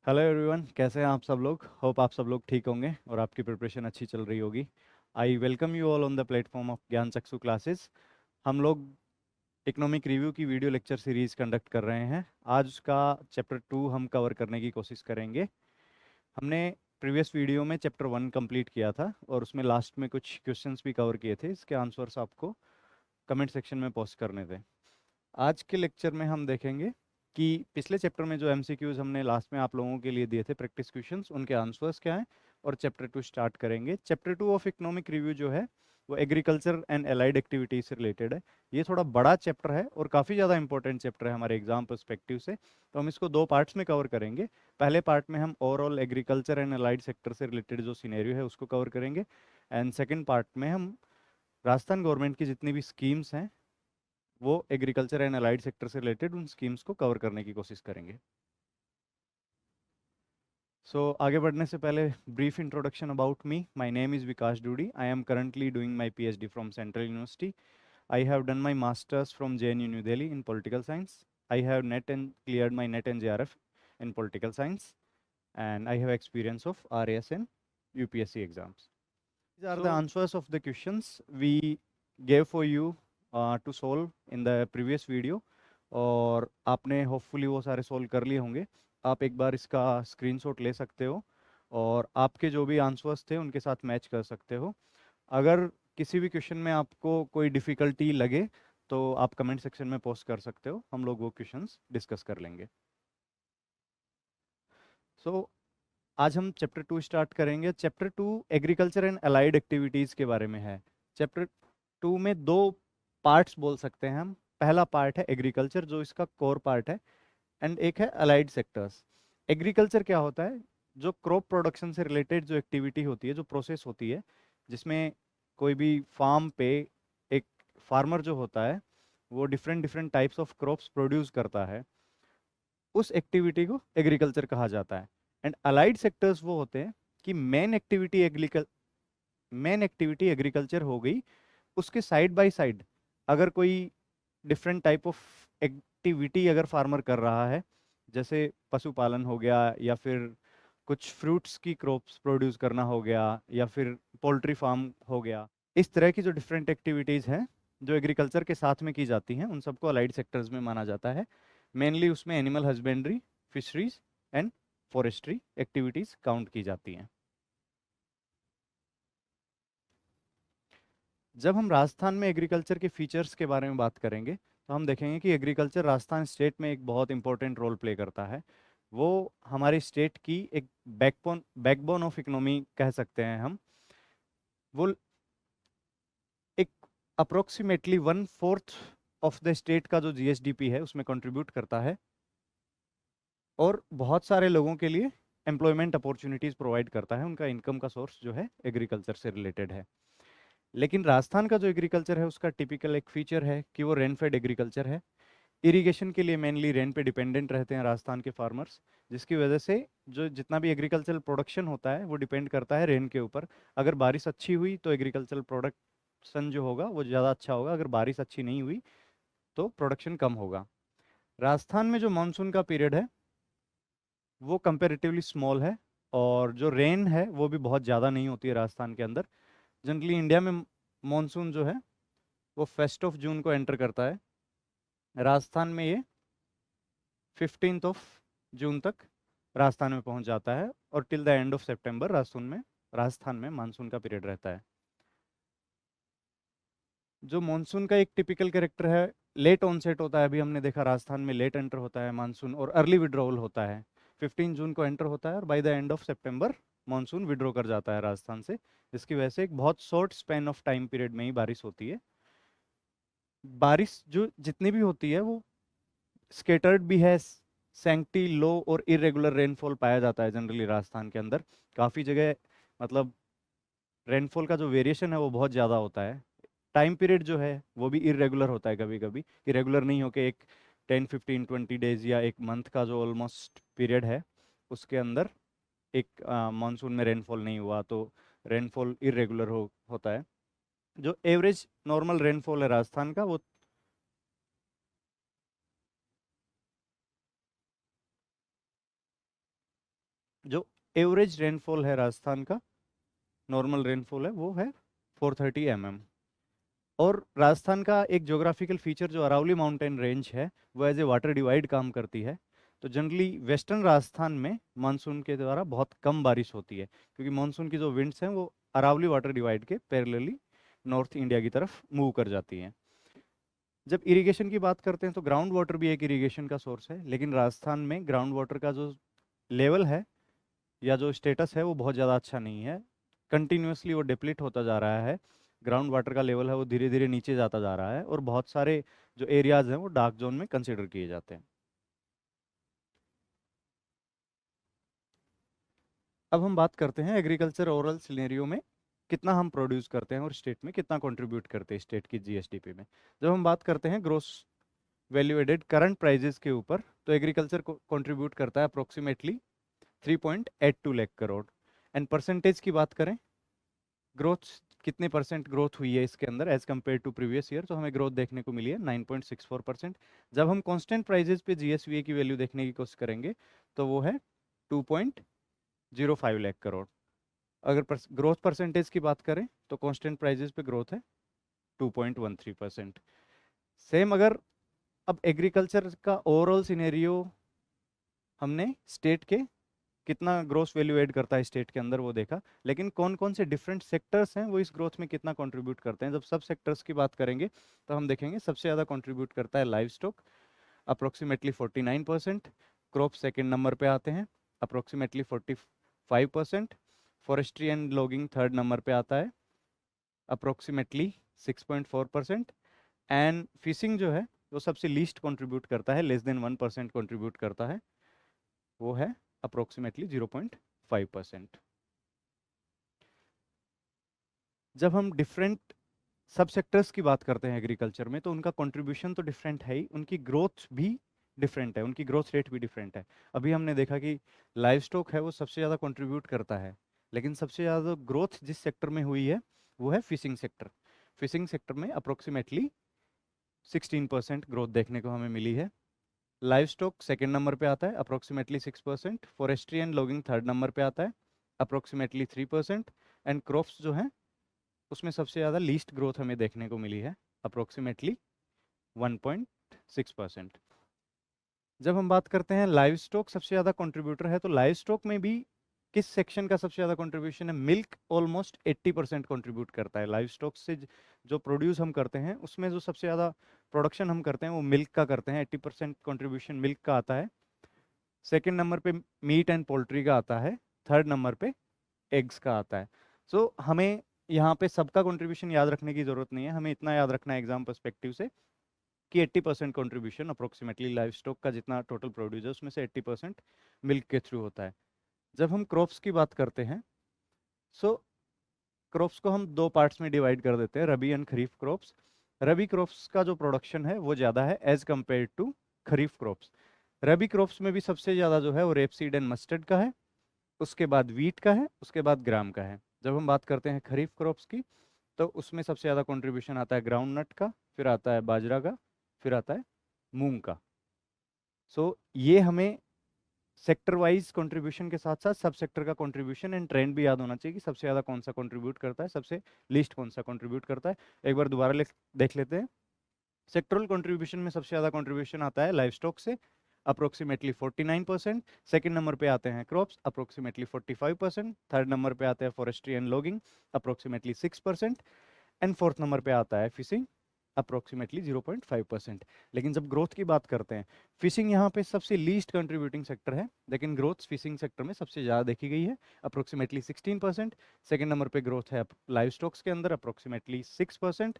Hello everyone, कैसे हैं आप सब लोग। होप आप सब लोग ठीक होंगे और आपकी प्रिपरेशन अच्छी चल रही होगी। I welcome you all on the platform of ज्ञान चक्षु क्लासेस। हम लोग इकोनॉमिक रिव्यू की वीडियो लेक्चर सीरीज कंडक्ट कर रहे हैं। आज उसका चैप्टर 2 हम कवर करने की कोशिश करेंगे। हमने प्रीवियस वीडियो में चैप्टर 1 कंप्लीट किया था और उसमें लास्ट में कुछ क्वेश्चंस भी कवर किए थे। इसके आंसर्स आपको कमेंट सेक्शन में पोस्ट करने थे। आज के लेक्चर में हम देखेंगे कि पिछले चैप्टर में जो एमसीक्यूज हमने लास्ट में आप लोगों के लिए दिए थे, प्रैक्टिस क्वेश्चंस, उनके आंसर्स क्या हैं। और चैप्टर 2 स्टार्ट करेंगे। चैप्टर 2 ऑफ इकोनॉमिक रिव्यू जो है वो एग्रीकल्चर एंड एलाइड एक्टिविटीज से रिलेटेड है। ये थोड़ा बड़ा चैप्टर है और काफ़ी ज़्यादा इंपॉर्टेंट चैप्टर है हमारे एग्जाम पर्सपेक्टिव से, तो हम इसको दो पार्ट्स में कवर करेंगे। पहले पार्ट में हम overall agriculture and allied sector से रिलेटेड जो सिनेरियो है उसको कवर करेंगे, एंड सेकेंड पार्ट में हम राजस्थान गवर्नमेंट की जितनी भी स्कीम्स हैं वो एग्रीकल्चर एंड अलाइड सेक्टर से रिलेटेड उन स्कीम्स को कवर करने की कोशिश करेंगे। आगे बढ़ने से पहले brief introduction about me. My name is Vikas Dudi. I am currently doing my PhD from central university. I have done my masters from JNU New Delhi in political science. I have NET and cleared my NET and JRF in political science, and I have experience of RAS and UPSC exams. These are the answers of the questions we gave for you to solve in the previous video, और आपने hopefully वो सारे solve कर लिए होंगे। आप एक बार इसका स्क्रीनशॉट ले सकते हो और आपके जो भी आंसर्स थे उनके साथ मैच कर सकते हो। अगर किसी भी क्वेश्चन में आपको कोई डिफ़िकल्टी लगे तो आप कमेंट सेक्शन में पोस्ट कर सकते हो, हम लोग वो क्वेश्चंस डिस्कस कर लेंगे। सो आज हम चैप्टर 2 स्टार्ट करेंगे। Chapter 2 agriculture and allied activities के बारे में है। चैप्टर 2 में दो पार्ट्स बोल सकते हैं हम। पहला पार्ट है एग्रीकल्चर, जो इसका कोर पार्ट है, एंड एक है अलाइड सेक्टर्स। एग्रीकल्चर क्या होता है? जो क्रॉप प्रोडक्शन से रिलेटेड जो एक्टिविटी होती है, जो प्रोसेस होती है, जिसमें कोई भी फार्म पे एक फार्मर जो होता है वो different different types of crops produce करता है, उस एक्टिविटी को एग्रीकल्चर कहा जाता है। एंड अलाइड सेक्टर्स वो होते हैं कि मेन एक्टिविटी एग्रीकल्चर हो गई, उसके साइड बाय साइड अगर कोई डिफरेंट टाइप ऑफ एक्टिविटी अगर फार्मर कर रहा है, जैसे पशुपालन हो गया, या फिर कुछ फ्रूट्स की क्रॉप्स प्रोड्यूस करना हो गया, या फिर पोल्ट्री फार्म हो गया, इस तरह की जो डिफरेंट एक्टिविटीज़ हैं जो एग्रीकल्चर के साथ में की जाती हैं, उन सबको अलाइड सेक्टर्स में माना जाता है। मेनली उसमें animal husbandry, fisheries and forestry activities count की जाती हैं। जब हम राजस्थान में एग्रीकल्चर के फीचर्स के बारे में बात करेंगे तो हम देखेंगे कि एग्रीकल्चर राजस्थान स्टेट में एक बहुत इंपॉर्टेंट रोल प्ले करता है। वो हमारे स्टेट की एक बैकबोन ऑफ इकोनॉमी कह सकते हैं हम। वो एक अप्रोक्सीमेटली 1/4 ऑफ द स्टेट का जो जीएसडीपी है उसमें कंट्रीब्यूट करता है, और बहुत सारे लोगों के लिए एम्प्लॉयमेंट अपॉर्चुनिटीज़ प्रोवाइड करता है। उनका इनकम का सोर्स जो है एग्रीकल्चर से रिलेटेड है। लेकिन राजस्थान का जो एग्रीकल्चर है उसका टिपिकल एक फीचर है कि वो रेन फेड एग्रीकल्चर है। इरिगेशन के लिए मेनली रेन पे डिपेंडेंट रहते हैं राजस्थान के फार्मर्स, जिसकी वजह से जो जितना भी एग्रीकल्चरल प्रोडक्शन होता है वो डिपेंड करता है रेन के ऊपर। अगर बारिश अच्छी हुई तो एग्रीकल्चरल प्रोडक्शन जो होगा वो ज़्यादा अच्छा होगा, अगर बारिश अच्छी नहीं हुई तो प्रोडक्शन कम होगा। राजस्थान में जो मानसून का पीरियड है वो कंपेरेटिवली स्मॉल है, और जो रेन है वो भी बहुत ज़्यादा नहीं होती है राजस्थान के अंदर। जनरली इंडिया में मानसून जो है वो 1 जून को एंटर करता है। राजस्थान में ये 15 जून तक राजस्थान में पहुंच जाता है, और टिल द एंड ऑफ सितंबर राजस्थान में मानसून का पीरियड रहता है। जो मानसून का एक टिपिकल कैरेक्टर है, लेट ऑनसेट होता है। अभी हमने देखा राजस्थान में लेट एंटर होता है मानसून, और अर्ली विड्रॉवल होता है। 15 जून को एंटर होता है और by the end of September monsoon withdraw कर जाता है राजस्थान से, जिसकी वजह से एक बहुत short span of time period में ही बारिश होती है। बारिश जो जितनी भी होती है वो स्केटर्ड भी है, सैंक्टी लो और इरेगुलर रेनफॉल पाया जाता है जनरली राजस्थान के अंदर। काफ़ी जगह मतलब रेनफॉल का जो वेरिएशन है वो बहुत ज़्यादा होता है। टाइम पीरियड जो है वो भी इरेगुलर होता है, कभी कभी इरेगुलर नहीं होके एक 10, 15, 20 डेज या एक मंथ का जो ऑलमोस्ट पीरियड है उसके अंदर एक मानसून में रेनफॉल नहीं हुआ तो रेनफॉल इरेगुलर होता है। जो एवरेज नॉर्मल रेनफॉल है राजस्थान का वो जो एवरेज रेनफॉल है राजस्थान का, नॉर्मल रेनफॉल है, वो है 430 mm। और राजस्थान का एक ज्योग्राफिकल फीचर जो अरावली माउंटेन रेंज है, वो एज ए वाटर डिवाइड काम करती है। तो जनरली वेस्टर्न राजस्थान में मानसून के द्वारा बहुत कम बारिश होती है, क्योंकि मानसून की जो विंड्स हैं वो अरावली वाटर डिवाइड के पैरेलली नॉर्थ इंडिया की तरफ मूव कर जाती हैं। जब इरिगेशन की बात करते हैं तो ग्राउंड वाटर भी एक इरिगेशन का सोर्स है, लेकिन राजस्थान में ग्राउंड वाटर का जो लेवल है या जो स्टेटस है वो बहुत ज़्यादा अच्छा नहीं है। कंटिन्यूसली वो डिप्लीट होता जा रहा है, ग्राउंड वाटर का लेवल है वो धीरे धीरे नीचे जाता जा रहा है, और बहुत सारे जो एरियाज हैं वो डार्क जोन में कंसिडर किए जाते हैं। अब हम बात करते हैं एग्रीकल्चर ओवरऑल सिनेरियो में कितना हम प्रोड्यूस करते हैं और स्टेट में कितना कंट्रीब्यूट करते हैं स्टेट की जीएसडीपी में। जब हम बात करते हैं gross value added current prices के ऊपर, तो एग्रीकल्चर को कंट्रीब्यूट करता है approximately 3.82 lakh crore. And percentage की बात करें, ग्रोथ कितने परसेंट ग्रोथ हुई है इसके अंदर as compare to previous year, तो हमें ग्रोथ देखने को मिली है 9.64%। जब हम कांस्टेंट प्राइजेस पे जीएसवीए की वैल्यू देखने की कोशिश करेंगे तो वो है 2.05 लाख करोड़। अगर ग्रोथ परसेंटेज की बात करें तो कांस्टेंट प्राइजेस पे ग्रोथ है 2.13%। सेम अगर अब एग्रीकल्चर का ओवरऑल सिनेरियो हमने स्टेट के कितना ग्रोस वैल्यू ऐड करता है स्टेट के अंदर वो देखा, लेकिन कौन कौन से डिफरेंट सेक्टर्स हैं वो इस ग्रोथ में कितना कंट्रीब्यूट करते हैं। जब सब सेक्टर्स की बात करेंगे तो हम देखेंगे सबसे ज़्यादा कंट्रीब्यूट करता है live stock, approximately 49%। Crop second number पे आते हैं, approximately 45%। Forestry and logging third number पे आता है, अप्रोक्सीमेटली 6.4%। एंड फिशिंग जो है वो सबसे लीस्ट कंट्रीब्यूट करता है, लेस देन 1% कंट्रीब्यूट करता है, वो है अप्रोक्सीमेटली 0.5%। जब हम डिफरेंट सब सेक्टर्स की बात करते हैं एग्रीकल्चर में, तो उनका कंट्रीब्यूशन तो डिफरेंट है ही, उनकी ग्रोथ भी डिफरेंट है, उनकी ग्रोथ रेट भी डिफरेंट है। अभी हमने देखा कि लाइव स्टॉक है वो सबसे ज़्यादा कंट्रीब्यूट करता है, लेकिन सबसे ज़्यादा ग्रोथ जिस सेक्टर में हुई है वो है फिशिंग सेक्टर। फिशिंग सेक्टर में अप्रोक्सीमेटली 16% ग्रोथ देखने को हमें मिली है। लाइव स्टॉक सेकेंड नंबर पे आता है, approximately 6%। Forestry and logging third number पे आता है, अप्रोक्सीमेटली 3%। एंड क्रॉप्स जो हैं उसमें सबसे ज़्यादा लीस्ट ग्रोथ हमें देखने को मिली है, अप्रोक्सीमेटली 1.6%। जब हम बात करते हैं लाइव स्टॉक सबसे ज़्यादा कंट्रीब्यूटर है, तो लाइव स्टॉक में भी किस सेक्शन का सबसे ज़्यादा कंट्रीब्यूशन है? मिल्क ऑलमोस्ट 80% कंट्रीब्यूट करता है। लाइव स्टॉक से जो प्रोड्यूस हम करते हैं उसमें जो सबसे ज़्यादा प्रोडक्शन हम करते हैं वो मिल्क का करते हैं, 80% कंट्रीब्यूशन मिल्क का आता है। सेकेंड नंबर पे मीट एंड पोल्ट्री का आता है, थर्ड नंबर पे एग्स का आता है। सो हमें यहाँ पे सबका कंट्रीब्यूशन याद रखने की जरूरत नहीं है, हमें इतना याद रखना है एग्जाम पर्सपेक्टिव से कि 80% कंट्रीब्यूशन अप्रोक्सीमेटली लाइव स्टॉक का जितना टोटल प्रोड्यूस है उसमें से 80% मिल्क के थ्रू होता है। जब हम क्रॉप्स की बात करते हैं, सो क्रॉप्स को हम दो पार्ट्स में डिवाइड कर देते हैं, rabi and kharif crops. Rabi crops का जो प्रोडक्शन है वो ज़्यादा है as compare to kharif crops. Rabi crops में भी सबसे ज़्यादा जो है वो रेपसीड एंड मस्टर्ड का है, उसके बाद वीट का है, उसके बाद ग्राम का है। जब हम बात करते हैं खरीफ क्रॉप्स की, तो उसमें सबसे ज़्यादा कंट्रीब्यूशन आता है ग्राउंड नट का, फिर आता है बाजरा का, फिर आता है मूंग का। सो ये हमें सेक्टर वाइज कंट्रीब्यूशन के साथ साथ सब सेक्टर का कंट्रीब्यूशन एंड ट्रेंड भी याद होना चाहिए कि सबसे ज़्यादा कौन सा कंट्रीब्यूट करता है, सबसे लीस्ट कौन सा कंट्रीब्यूट करता है। एक बार दोबारा देख लेते हैं। सेक्टरल कंट्रीब्यूशन में सबसे ज़्यादा कंट्रीब्यूशन आता है लाइव स्टॉक से, अप्रोक्सीमेटली 49%। सेकंड नंबर पे आते हैं क्रॉप्स, अप्रोक्सीमेटली 45%। थर्ड नंबर पे आते हैं forestry and logging, approximately 6%। And fourth number पे आता है फिशिंग, अप्रोक्सीमेटली 0.5%। लेकिन जब ग्रोथ की बात करते हैं, फिशिंग यहाँ पे सबसे लीस्ट कंट्रीब्यूटिंग सेक्टर है, लेकिन ग्रोथ फिशिंग सेक्टर में सबसे ज़्यादा देखी गई है, अप्रोक्सीमेटली 16%। सेकेंड नंबर पे ग्रोथ है लाइव स्टॉक्स के अंदर, approximately 6%।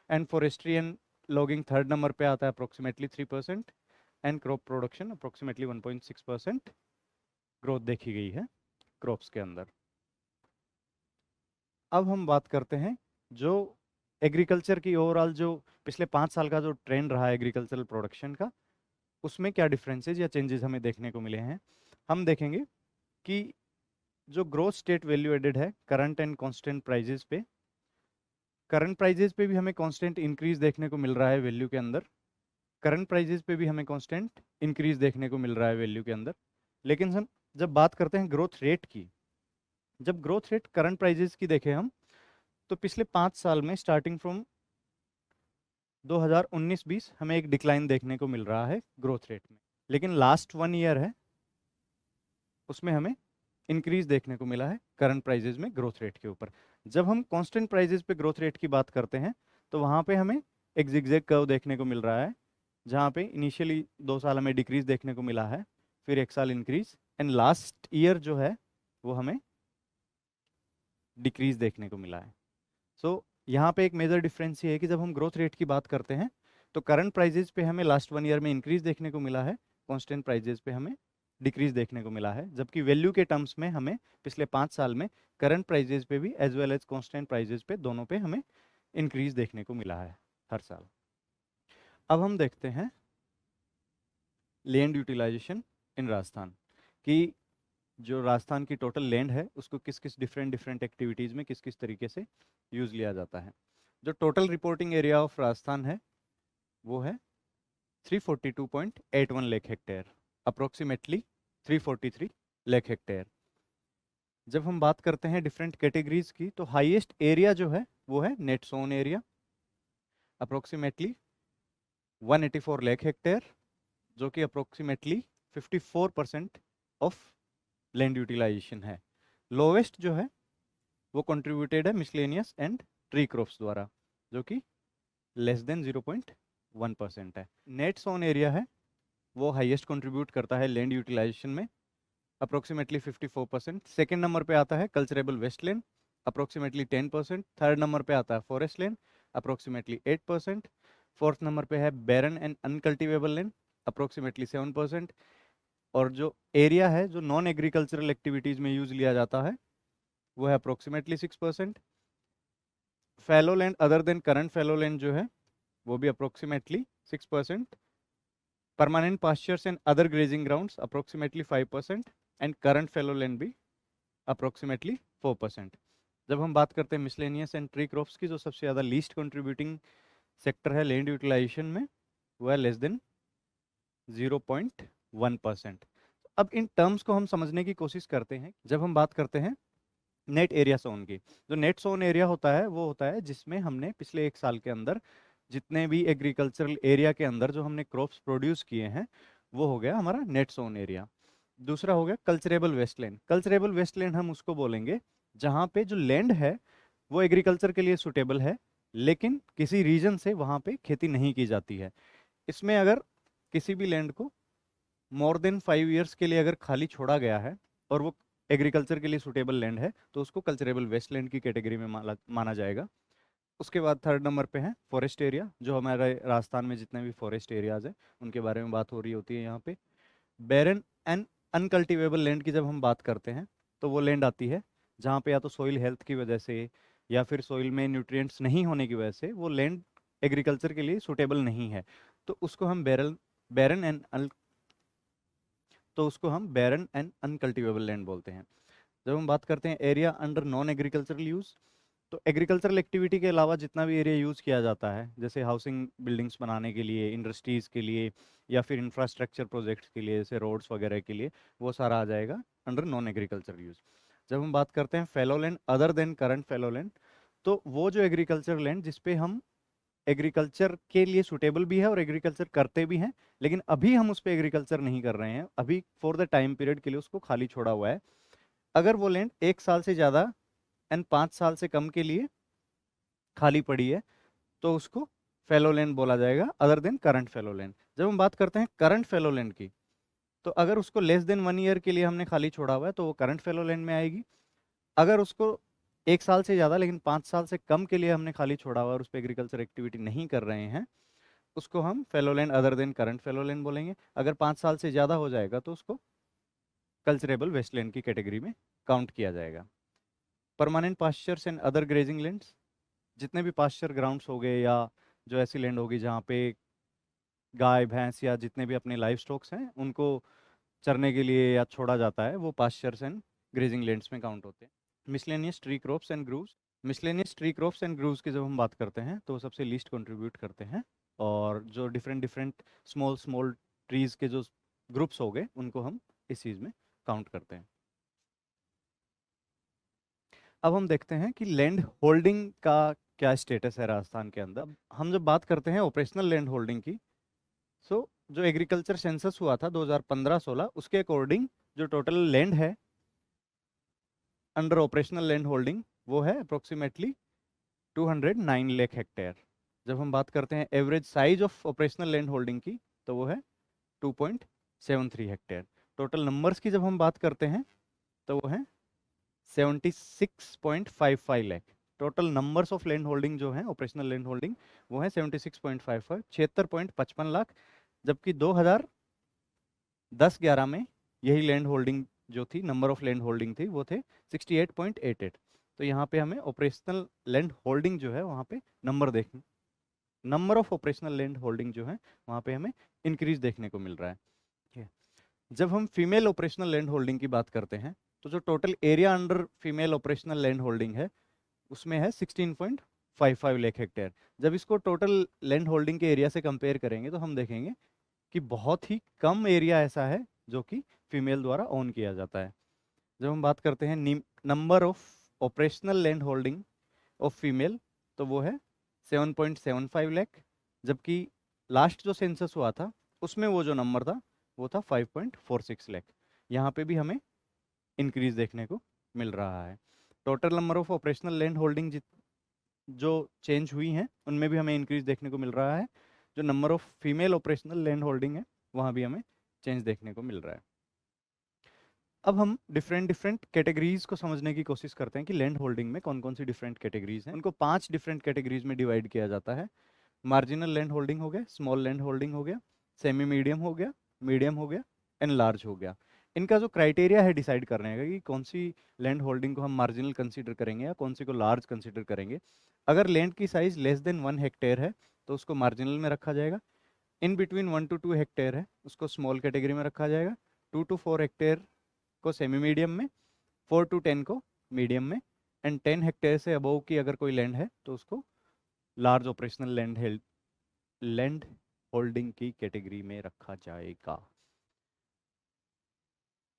And forestry and logging third number पे आता है, approximately 3%। And crop production approximately 1.6% growth देखी गई है क्रॉप्स के अंदर। अब हम बात करते हैं जो एग्रीकल्चर की ओवरऑल जो पिछले 5 साल का जो ट्रेंड रहा है एग्रीकल्चरल प्रोडक्शन का, उसमें क्या डिफरेंसेस या चेंजेस हमें देखने को मिले हैं। हम देखेंगे कि जो ग्रोथ स्टेट वैल्यू एडेड है करंट एंड कांस्टेंट प्राइजेस पे, करंट प्राइजेस पे भी हमें कांस्टेंट इंक्रीज देखने को मिल रहा है वैल्यू के अंदर, करंट प्राइजेस पे भी हमें कांस्टेंट इंक्रीज देखने को मिल रहा है वैल्यू के अंदर। लेकिन जब बात करते हैं ग्रोथ रेट की, जब ग्रोथ रेट करंट प्राइजेस की देखें हम, तो पिछले 5 साल में स्टार्टिंग फ्रॉम 2019-20 हमें एक डिक्लाइन देखने को मिल रहा है ग्रोथ रेट में, लेकिन लास्ट 1 ईयर है उसमें हमें इंक्रीज देखने को मिला है करंट प्राइजेस में ग्रोथ रेट के ऊपर। जब हम कांस्टेंट प्राइजेस पे ग्रोथ रेट की बात करते हैं तो वहाँ पे हमें एक जिगजैग कर्व देखने को मिल रहा है, जहाँ पे इनिशियली 2 साल हमें डिक्रीज देखने को मिला है, फिर 1 साल इंक्रीज, एंड लास्ट ईयर जो है वो हमें डिक्रीज देखने को मिला है। सो यहाँ पे एक मेजर डिफरेंस ये है कि जब हम ग्रोथ रेट की बात करते हैं तो करंट प्राइजेस पे हमें लास्ट 1 ईयर में इंक्रीज देखने को मिला है, कांस्टेंट प्राइजेस पे हमें डिक्रीज देखने को मिला है, जबकि वैल्यू के टर्म्स में हमें पिछले 5 साल में करंट प्राइजेस पे भी as well as constant prices पे दोनों पे हमें इंक्रीज देखने को मिला है हर साल। अब हम देखते हैं लैंड यूटिलाइजेशन इन राजस्थान कि जो राजस्थान की टोटल लैंड है उसको किस किस डिफरेंट डिफरेंट एक्टिविटीज़ में किस किस तरीके से यूज़ लिया जाता है। जो total reporting area of Rajasthan है वो है 342.81 lakh hectare, approximately 343 lakh hectare. जब हम बात करते हैं डिफरेंट कैटेगरीज की तो हाईएस्ट एरिया जो है वो है net sown area, approximately 184 lakh hectare, जो कि अप्रोक्सीमेटली 54% ऑफ लैंड यूटिलाइजेशन है। लोवेस्ट जो है वो कंट्रीब्यूटेड है मिसलेनियस एंड ट्री क्रॉप्स द्वारा, जो कि लेस देन 0.1% है। नेट सोन एरिया है वो हाईएस्ट कंट्रीब्यूट करता है लैंड यूटिलाइजेशन में, अप्रोक्सीमेटली 54%। सेकेंड नंबर पे आता है culturable wasteland, approximately 10%। Third number पे आता है forest land, approximately 8%। Fourth number पे है barren and uncultivable land, approximately 7%। और जो एरिया है जो नॉन एग्रीकल्चरल एक्टिविटीज में यूज लिया जाता है वो है approximately 6%। Fallow land other than current fallow land जो है वो भी approximately 6%। Permanent pastures and other grazing grounds approximately 5%, and current fallow land भी अप्रोक्सीमेटली 4%। जब हम बात करते हैं मिसलेनियस एंड ट्री क्रॉप्स की, जो सबसे ज़्यादा लीस्ट कंट्रीब्यूटिंग सेक्टर है लैंड यूटिलाइजेशन में, वो है लेस देन 0.1%। अब इन टर्म्स को हम समझने की कोशिश करते हैं। जब हम बात करते हैं नेट एरिया सोन की, जो नेट सोन एरिया होता है वो होता है जिसमें हमने पिछले 1 साल के अंदर जितने भी एग्रीकल्चरल एरिया के अंदर जो हमने क्रॉप्स प्रोड्यूस किए हैं वो हो गया हमारा नेट सोन एरिया। दूसरा हो गया कल्चरेबल वेस्टलैंड। कल्चरेबल वेस्टलैंड हम उसको बोलेंगे जहाँ पे जो लैंड है वो एग्रीकल्चर के लिए सुटेबल है, लेकिन किसी रीजन से वहाँ पे खेती नहीं की जाती है। इसमें अगर किसी भी लैंड को मोर देन 5 ईयर्स के लिए अगर खाली छोड़ा गया है और वो एग्रीकल्चर के लिए सुटेबल लैंड है तो उसको कल्चरेबल वेस्टलैंड की कैटेगरी में माना जाएगा। उसके बाद थर्ड नंबर पे है फॉरेस्ट एरिया, जो हमारे राजस्थान में जितने भी फॉरेस्ट एरियाज हैं उनके बारे में बात हो रही होती है यहाँ पे। बैरन एंड अनकल्टिवेबल लैंड की जब हम बात करते हैं तो वो लैंड आती है जहाँ पे या तो सॉइल हेल्थ की वजह से या फिर सॉइल में न्यूट्रिएंट्स नहीं होने की वजह से वो लैंड एग्रीकल्चर के लिए सुटेबल नहीं है, तो उसको हम बैरन एंड तो उसको हम बैरन एंड अनकल्टिवेबल लैंड बोलते हैं। जब हम बात करते हैं area under non agricultural use, तो एग्रीकल्चरल एक्टिविटी के अलावा जितना भी एरिया यूज़ किया जाता है जैसे हाउसिंग बिल्डिंग्स बनाने के लिए, इंडस्ट्रीज़ के लिए, या फिर इंफ्रास्ट्रक्चर प्रोजेक्ट्स के लिए जैसे रोड्स वगैरह के लिए, वो सारा आ जाएगा अंडर नॉन एग्रीकल्चरल यूज। जब हम बात करते हैं fellow land other than current fellow land, तो वो जो एग्रीकल्चर लैंड जिसपे हम एग्रीकल्चर के लिए सुटेबल भी है और एग्रीकल्चर करते भी हैं, लेकिन अभी हम उस पर एग्रीकल्चर नहीं कर रहे हैं, अभी फॉर द टाइम पीरियड के लिए उसको खाली छोड़ा हुआ है। अगर वो लैंड 1 साल से ज़्यादा एंड 5 साल से कम के लिए खाली पड़ी है तो उसको फेलो लैंड बोला जाएगा other than current fellow land. जब हम बात करते हैं करंट फेलो लैंड की, तो अगर उसको लेस देन 1 ईयर के लिए हमने खाली छोड़ा हुआ है तो वो करंट फेलो लैंड में आएगी। अगर उसको 1 साल से ज़्यादा लेकिन 5 साल से कम के लिए हमने खाली छोड़ा हुआ है और उस पर एग्रीकल्चर एक्टिविटी नहीं कर रहे हैं, उसको हम fellow land other than current fellow land बोलेंगे। अगर 5 साल से ज़्यादा हो जाएगा तो उसको कल्चरेबल वेस्टलैंड की कैटेगरी में काउंट किया जाएगा। Permanent pastures and other grazing lands, जितने भी पास्चर ग्राउंड्स हो गए या जो ऐसी लैंड होगी जहाँ पे गाय भैंस या जितने भी अपने लाइव स्टॉक्स हैं उनको चरने के लिए या छोड़ा जाता है, वो पास्चर्स एंड ग्रेजिंग लैंड्स में काउंट होते हैं। Miscellaneous tree crops and groves, miscellaneous tree crops and groves की जब हम बात करते हैं तो वो सबसे लीस्ट कंट्रीब्यूट करते हैं, और जो different different small small trees के जो ग्रुप्स हो गए उनको हम इस चीज़ में काउंट करते हैं। अब हम देखते हैं कि लैंड होल्डिंग का क्या स्टेटस है राजस्थान के अंदर। हम जब बात करते हैं ऑपरेशनल लैंड होल्डिंग की, सो जो एग्रीकल्चर सेंसस हुआ था 2015-16 उसके अकॉर्डिंग जो टोटल लैंड है अंडर ऑपरेशनल लैंड होल्डिंग वो है अप्रोक्सीमेटली 209 लाख हेक्टेयर। जब हम बात करते हैं average size of operational land holding की तो वो है 2.73 हेक्टेयर। टोटल नंबर्स की जब हम बात करते हैं तो वो है 76.55 lakh. Total numbers of land holding जो है ऑपरेशनल लैंड होल्डिंग वो है 76.55 76.55 लाख। जबकि 2010-11 में यही लैंड होल्डिंग जो थी, नंबर ऑफ लैंड होल्डिंग थी वो थे 68.88। तो यहाँ पे हमें ऑपरेशनल लैंड होल्डिंग जो है वहाँ पे number of operational land holding जो है वहाँ पे हमें इंक्रीज देखने को मिल रहा है। ठीक है। जब हम फीमेल ऑपरेशनल लैंड होल्डिंग की बात करते हैं तो जो total area under female operational land holding है उसमें है 16.55 लाख हेक्टेयर। जब इसको टोटल लैंड होल्डिंग के एरिया से कंपेयर करेंगे तो हम देखेंगे कि बहुत ही कम एरिया ऐसा है जो कि फीमेल द्वारा ओन किया जाता है। जब हम बात करते हैं number of operational land holding of female तो वो है 7.75 लाख। जबकि लास्ट जो सेंसस हुआ था उसमें वो जो नंबर था वो था 5.46 लाख। यहाँ पे भी हमें इंक्रीज देखने को मिल रहा है। Total number of operational land holding जो चेंज हुई हैं उनमें भी हमें इंक्रीज देखने को मिल रहा है। जो number of female operational land holding है वहाँ भी हमें चेंज देखने को मिल रहा है। अब हम डिफरेंट डिफरेंट कैटेगरीज को समझने की कोशिश करते हैं कि लैंड होल्डिंग में कौन कौन सी डिफरेंट कैटेगरीज हैं। उनको 5 डिफरेंट कैटेगरीज में डिवाइड किया जाता है। मार्जिनल लैंड होल्डिंग हो गया, स्मॉल लैंड होल्डिंग हो गया, सेमी मीडियम हो गया एंड लार्ज हो गया। इनका जो क्राइटेरिया है डिसाइड करने का कि कौन सी लैंड होल्डिंग को हम मार्जिनल कंसीडर करेंगे या कौन सी को लार्ज कंसीडर करेंगे। अगर लैंड की साइज लेस देन 1 हेक्टेयर है तो उसको मार्जिनल में रखा जाएगा। इन बिटवीन 1 to 2 हेक्टेयर है उसको स्मॉल कैटेगरी में रखा जाएगा। 2 to 4 हेक्टेयर को सेमी मीडियम में, 4 to 10 को मीडियम में एंड 10 हेक्टेयर से अबव की अगर कोई लैंड है तो उसको लार्ज ऑपरेशनल लैंड होल्डिंग की कैटेगरी में रखा जाएगा।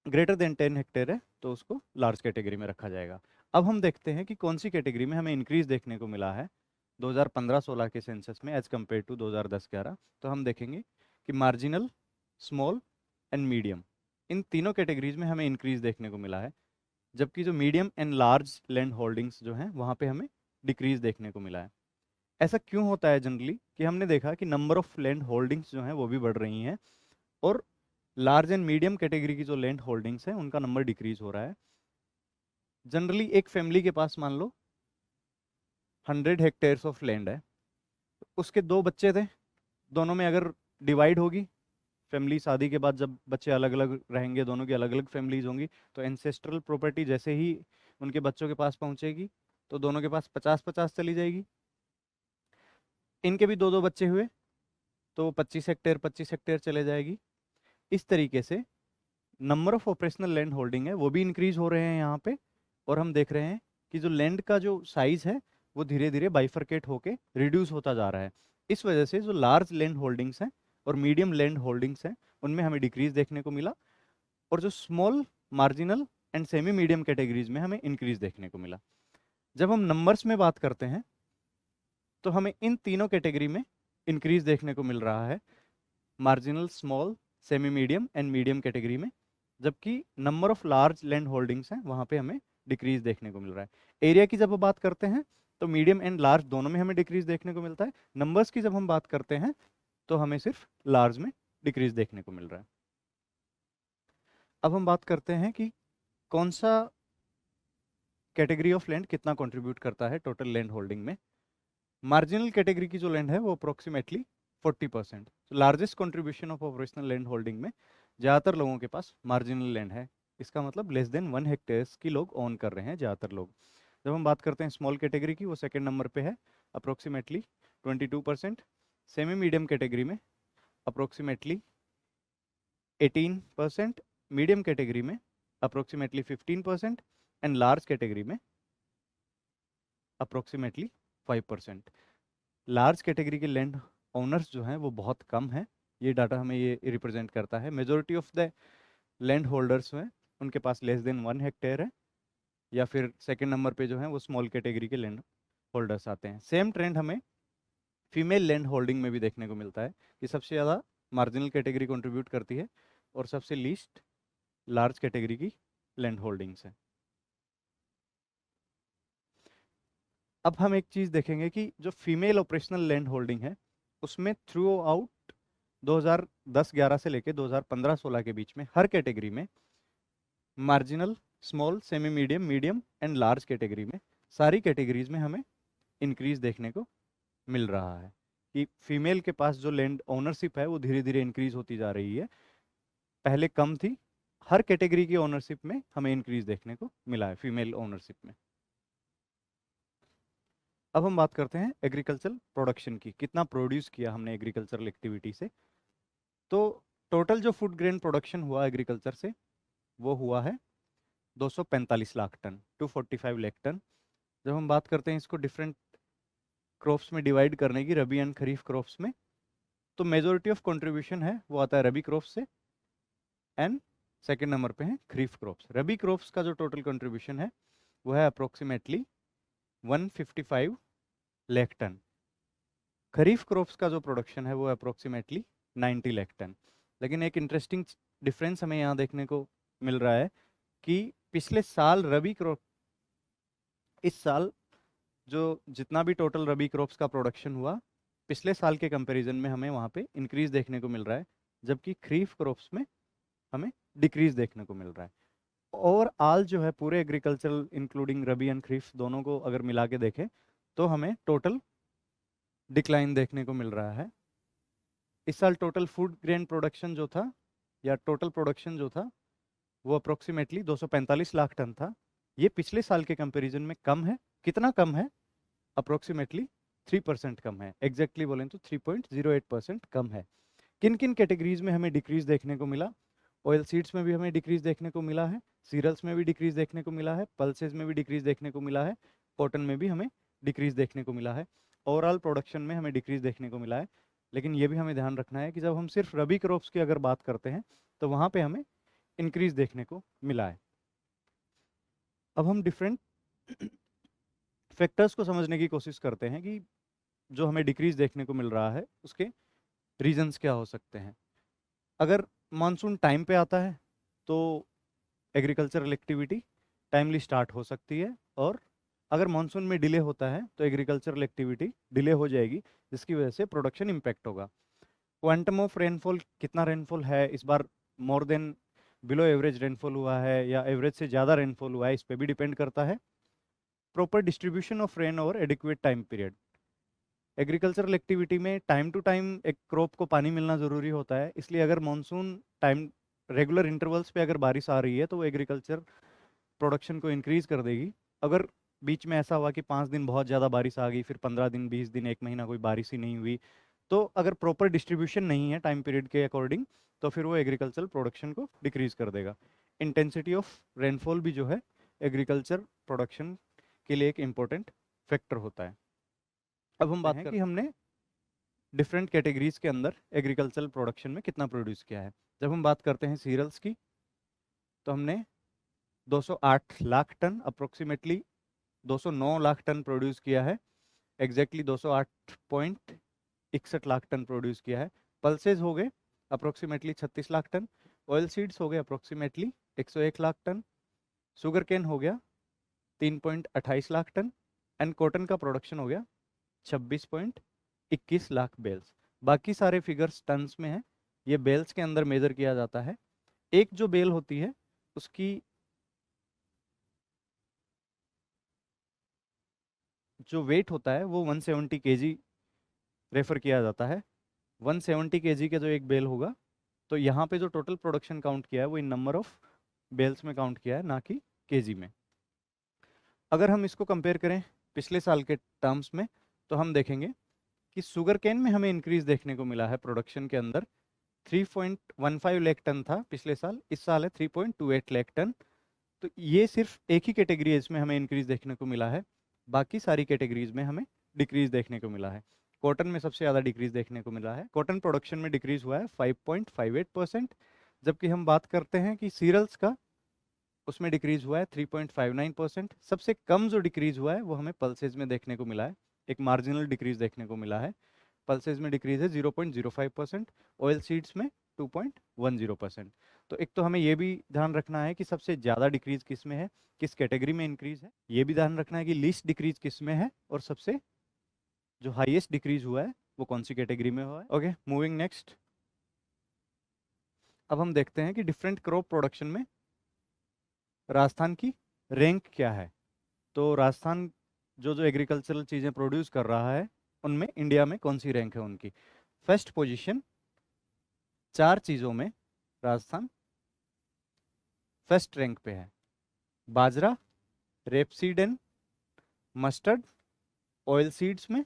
ग्रेटर देन 10 हेक्टेयर है तो उसको लार्ज कैटेगरी में रखा जाएगा। अब हम देखते हैं कि कौन सी कैटेगरी में हमें इंक्रीज देखने को मिला है 2015-16 के सेंसस में एज कम्पेयर टू 2010-11। तो हम देखेंगे कि marginal, small and medium in तीनों कैटेगरीज में हमें इंक्रीज देखने को मिला है। जबकि जो medium and large land holdings जो हैं वहाँ पे हमें डिक्रीज देखने को मिला है। ऐसा क्यों होता है जनरली कि हमने देखा कि नंबर ऑफ लैंड होल्डिंग्स जो हैं वो भी बढ़ रही हैं और लार्ज एंड मीडियम कैटेगरी की जो लैंड होल्डिंग्स हैं उनका नंबर डिक्रीज हो रहा है। जनरली एक फैमिली के पास मान लो 100 हेक्टेयर्स ऑफ लैंड है, उसके 2 बच्चे थे, दोनों में अगर डिवाइड होगी फैमिली, शादी के बाद जब बच्चे अलग अलग रहेंगे दोनों की अलग अलग फैमिलीज होंगी तो एंसेस्ट्रल प्रॉपर्टी जैसे ही उनके बच्चों के पास पहुंचेगी तो दोनों के पास 50-50 चली जाएगी। इनके भी 2-2 बच्चे हुए तो 25 हेक्टेयर चले जाएगी। इस तरीके से number of operational land holding है वो भी इंक्रीज हो रहे हैं यहाँ पे। और हम देख रहे हैं कि जो लैंड का जो साइज है वो धीरे धीरे बाइफरकेट होके रिड्यूस होता जा रहा है। इस वजह से जो लार्ज लैंड होल्डिंग्स हैं और मीडियम लैंड होल्डिंग्स हैं उनमें हमें डिक्रीज देखने को मिला और जो small, marginal and semi medium categories में हमें इंक्रीज देखने को मिला। जब हम नंबर्स में बात करते हैं तो हमें इन तीनों कैटेगरी में इंक्रीज देखने को मिल रहा है, marginal, small, semi medium and medium category में। जबकि number of large land holdings हैं वहाँ पे हमें डिक्रीज देखने को मिल रहा है। एरिया की जब बात करते हैं तो मीडियम एंड लार्ज दोनों में हमें डिक्रीज देखने को मिलता है। नंबर्स की जब हम बात करते हैं तो हमें सिर्फ लार्ज में डिक्रीज देखने को मिल रहा है। अब हम बात करते हैं कि कौन सा कैटेगरी ऑफ लैंड कितना कंट्रीब्यूट करता है टोटल लैंड होल्डिंग में। मार्जिनल कैटेगरी की जो लैंड है वो अप्रोक्सीमेटली 40%। तो largest contribution of operational land holding में ज़्यादातर लोगों के पास मार्जिनल लैंड है। इसका मतलब लेस देन 1 हेक्टेयर्स की लोग ओन कर रहे हैं ज़्यादातर लोग। जब हम बात करते हैं स्मॉल कैटेगरी की वो सेकेंड नंबर पे है अप्रोक्सीमेटली 22%। सेमी मीडियम कैटेगरी में अप्रोक्सीमेटली 18%, मीडियम कैटेगरी में अप्रोक्सीमेटली 15% एंड लार्ज कैटेगरी में अप्रोक्सीमेटली 5%। लार्ज कैटेगरी के लैंड ओनर्स जो हैं वो बहुत कम हैं। ये डाटा हमें ये रिप्रेजेंट करता है। Majority of the land holders हैं उनके पास लेस देन 1 हेक्टेयर है, या फिर सेकंड नंबर पे जो है वो स्मॉल कैटेगरी के लैंड होल्डर्स आते हैं। सेम ट्रेंड हमें फीमेल लैंड होल्डिंग में भी देखने को मिलता है कि सबसे ज़्यादा मार्जिनल कैटेगरी कंट्रीब्यूट करती है और सबसे लीस्ट लार्ज कैटेगरी की लैंड होल्डिंग्स है। अब हम एक चीज़ देखेंगे कि जो फीमेल ऑपरेशनल लैंड होल्डिंग है उसमें थ्रू आउट 2010-11 से लेके 2015-16 के बीच में हर कैटेगरी में marginal, small, semi medium, medium and large category में सारी कैटेगरीज में हमें इंक्रीज देखने को मिल रहा है कि फीमेल के पास जो लैंड ओनरशिप है वो धीरे धीरे इंक्रीज होती जा रही है। पहले कम थी, हर कैटेगरी की ओनरशिप में हमें इंक्रीज देखने को मिला है फीमेल ओनरशिप में। अब हम बात करते हैं एग्रीकल्चर प्रोडक्शन की, कितना प्रोड्यूस किया हमने एग्रीकल्चरल एक्टिविटी से। तो टोटल जो फूड ग्रेन प्रोडक्शन हुआ एग्रीकल्चर से वो हुआ है 245 लाख टन, 245 लाख टन। जब हम बात करते हैं इसको डिफरेंट क्रॉप्स में डिवाइड करने की, रबी एंड खरीफ क्रॉप्स में, तो मेजोरिटी ऑफ कंट्रीब्यूशन है वो आता है रबी क्रॉप्स से एंड सेकंड नंबर पे है खरीफ क्रॉप्स। रबी क्रॉप्स का जो टोटल कंट्रीब्यूशन है वो है अप्रोक्सीमेटली 155 लाख टन। खरीफ क्रॉप्स का जो प्रोडक्शन है वो अप्रोक्सीमेटली 90 लाख टन। लेकिन एक इंटरेस्टिंग डिफरेंस हमें यहाँ देखने को मिल रहा है कि पिछले साल रबी क्रॉप, इस साल जो जितना भी टोटल रबी क्रॉप्स का प्रोडक्शन हुआ पिछले साल के कंपैरिजन में हमें वहाँ पे इंक्रीज देखने को मिल रहा है, जबकि खरीफ क्रॉप्स में हमें डिक्रीज देखने को मिल रहा है। ओवरऑल जो है पूरे एग्रीकल्चरल इंक्लूडिंग रबी एंड खरीफ दोनों को अगर मिला के देखें तो हमें टोटल डिक्लाइन देखने को मिल रहा है। इस साल टोटल फूड ग्रेन प्रोडक्शन जो था या टोटल प्रोडक्शन जो था वो अप्रोक्सीमेटली 245 लाख टन था। ये पिछले साल के कंपैरिजन में कम है। कितना कम है? अप्रोक्सीमेटली 3% कम है। एग्जैक्टली बोलें तो 3.08% कम है। किन किन कैटेगरीज में हमें डिक्रीज देखने को मिला? ऑयल सीड्स में भी हमें डिक्रीज देखने को मिला है, सीरियल्स में भी डिक्रीज देखने को मिला है, पल्सेस में भी डिक्रीज देखने को मिला है, कॉटन में भी हमें डिक्रीज देखने को मिला है, ओवरऑल प्रोडक्शन में हमें डिक्रीज देखने को मिला है। लेकिन ये भी हमें ध्यान रखना है कि जब हम सिर्फ रबी क्रॉप्स की अगर बात करते हैं तो वहाँ पे हमें इंक्रीज देखने को मिला है। अब हम डिफरेंट फैक्टर्स को समझने की कोशिश करते हैं कि जो हमें डिक्रीज देखने को मिल रहा है उसके रीजंस क्या हो सकते हैं। अगर मानसून टाइम पे आता है तो एग्रीकल्चरल एक्टिविटी टाइमली स्टार्ट हो सकती है, और अगर मानसून में डिले होता है तो एग्रीकल्चरल एक्टिविटी डिले हो जाएगी, जिसकी वजह से प्रोडक्शन इम्पैक्ट होगा। क्वांटम ऑफ रेनफॉल, कितना रेनफॉल है इस बार, more than below average rainfall हुआ है या एवरेज से ज़्यादा रेनफॉल हुआ है, इस पर भी डिपेंड करता है। प्रॉपर डिस्ट्रीब्यूशन ऑफ रेन और adequate time period. Agricultural activity में टाइम टू टाइम एक क्रॉप को पानी मिलना ज़रूरी होता है, इसलिए अगर मानसून टाइम रेगुलर इंटरवल्स पे अगर बारिश आ रही है तो वो एग्रीकल्चर प्रोडक्शन को इंक्रीज कर देगी। अगर बीच में ऐसा हुआ कि 5 दिन बहुत ज़्यादा बारिश आ गई, फिर 15 दिन, 20 दिन, एक महीना कोई बारिश ही नहीं हुई, तो अगर प्रॉपर डिस्ट्रीब्यूशन नहीं है टाइम पीरियड के अकॉर्डिंग तो फिर वो एग्रीकल्चर प्रोडक्शन को डिक्रीज कर देगा। इंटेंसिटी ऑफ रेनफॉल भी जो है एग्रीकल्चर प्रोडक्शन के लिए एक इम्पोर्टेंट फैक्टर होता है। अब हम बात हैं कि हमने डिफरेंट कैटेगरीज के अंदर एग्रीकल्चरल प्रोडक्शन में कितना प्रोड्यूस किया है। जब हम बात करते हैं सीरियल्स की तो हमने 208 lakh ton, approximately 209 lakh ton produce किया है। एग्जैक्टली 208.61 लाख टन प्रोड्यूस किया है। पल्सेज हो गए approximately 36 lakh ton, oil seeds हो गए approximately 101 lakh ton, sugar cane हो गया 3.28 लाख टन एंड कॉटन का प्रोडक्शन हो गया 26.21 लाख बेल्स। बाकी सारे फिगर्स टन्स में है, ये बेल्स के अंदर मेजर किया जाता है। एक जो बेल होती है उसकी जो वेट होता है वो 170 केजी रेफर किया जाता है। 170 केजी का जो एक बेल होगा, तो यहाँ पे जो टोटल प्रोडक्शन काउंट किया है वो इन नंबर ऑफ बेल्स में काउंट किया है, ना कि केजी में। अगर हम इसको कंपेयर करें पिछले साल के टर्म्स में तो हम देखेंगे कि शुगर केन में हमें इंक्रीज देखने को मिला है प्रोडक्शन के अंदर। 3.15 लाख टन था पिछले साल, इस साल है 3.28 लाख टन। तो ये सिर्फ एक ही कैटेगरी है इसमें हमें इंक्रीज देखने को मिला है, बाकी सारी कैटेगरीज में हमें डिक्रीज देखने को मिला है। कॉटन में सबसे ज़्यादा डिक्रीज देखने को मिला है, कॉटन प्रोडक्शन में डिक्रीज हुआ है 5.58%। जबकि हम बात करते हैं कि सीरियल्स का उसमें डिक्रीज हुआ है 3.59%। सबसे कम जो डिक्रीज हुआ है वो हमें पल्सेज में देखने को मिला है, एक मार्जिनल डिक्रीज देखने को मिला है। पल्सेज में डिक्रीज है 0.05%, ऑयल सीड्स में 2.10%। तो एक तो हमें ये भी ध्यान रखना है कि सबसे ज़्यादा डिक्रीज किस में है, किस कैटेगरी में इंक्रीज है। ये भी ध्यान रखना है कि लीस्ट डिक्रीज किस में है, और सबसे जो हाईएस्ट डिक्रीज हुआ है वो कौन सी कैटेगरी में हुआ है। Okay, moving next. अब हम देखते हैं कि डिफरेंट क्रॉप प्रोडक्शन में राजस्थान की रैंक क्या है। तो राजस्थान जो जो एग्रीकल्चरल चीज़ें प्रोड्यूस कर रहा है उनमें इंडिया में कौन सी रैंक है उनकी। फर्स्ट पोजीशन, 4 चीज़ों में राजस्थान फर्स्ट रैंक पे है। बाजरा, rapeseed and mustard, oil seeds में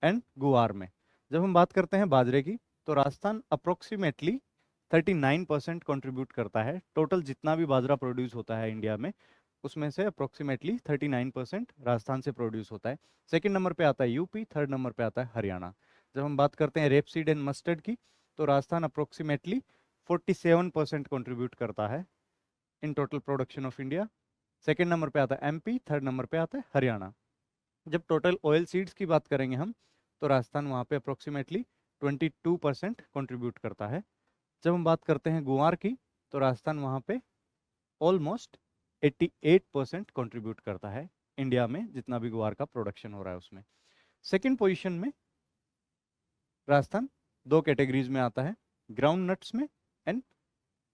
एंड गुआर में। जब हम बात करते हैं बाजरे की, तो राजस्थान अप्रोक्सीमेटली 39% कंट्रीब्यूट करता है। टोटल जितना भी बाजरा प्रोड्यूस होता है इंडिया में, उसमें से अप्रोक्सीमेटली 39% राजस्थान से प्रोड्यूस होता है। सेकंड नंबर पे आता है यूपी, थर्ड नंबर पे आता है हरियाणा। जब हम बात करते हैं रेपसीड एंड मस्टर्ड की, तो राजस्थान अप्रोक्सीमेटली 47% कंट्रीब्यूट करता है in total production of India. Second number पे आता है एमपी, थर्ड नंबर पे आता है हरियाणा। जब टोटल ऑयल सीड्स की बात करेंगे हम, तो राजस्थान वहाँ पे अप्रोक्सीमेटली 22% कंट्रीब्यूट करता है। जब हम बात करते हैं गुआर की, तो राजस्थान वहाँ पे ऑलमोस्ट 88% कंट्रीब्यूट करता है इंडिया में जितना भी गुआर का प्रोडक्शन हो रहा है उसमें। सेकंड पोजीशन में राजस्थान 2 कैटेगरीज में आता है, ग्राउंड नट्स में एंड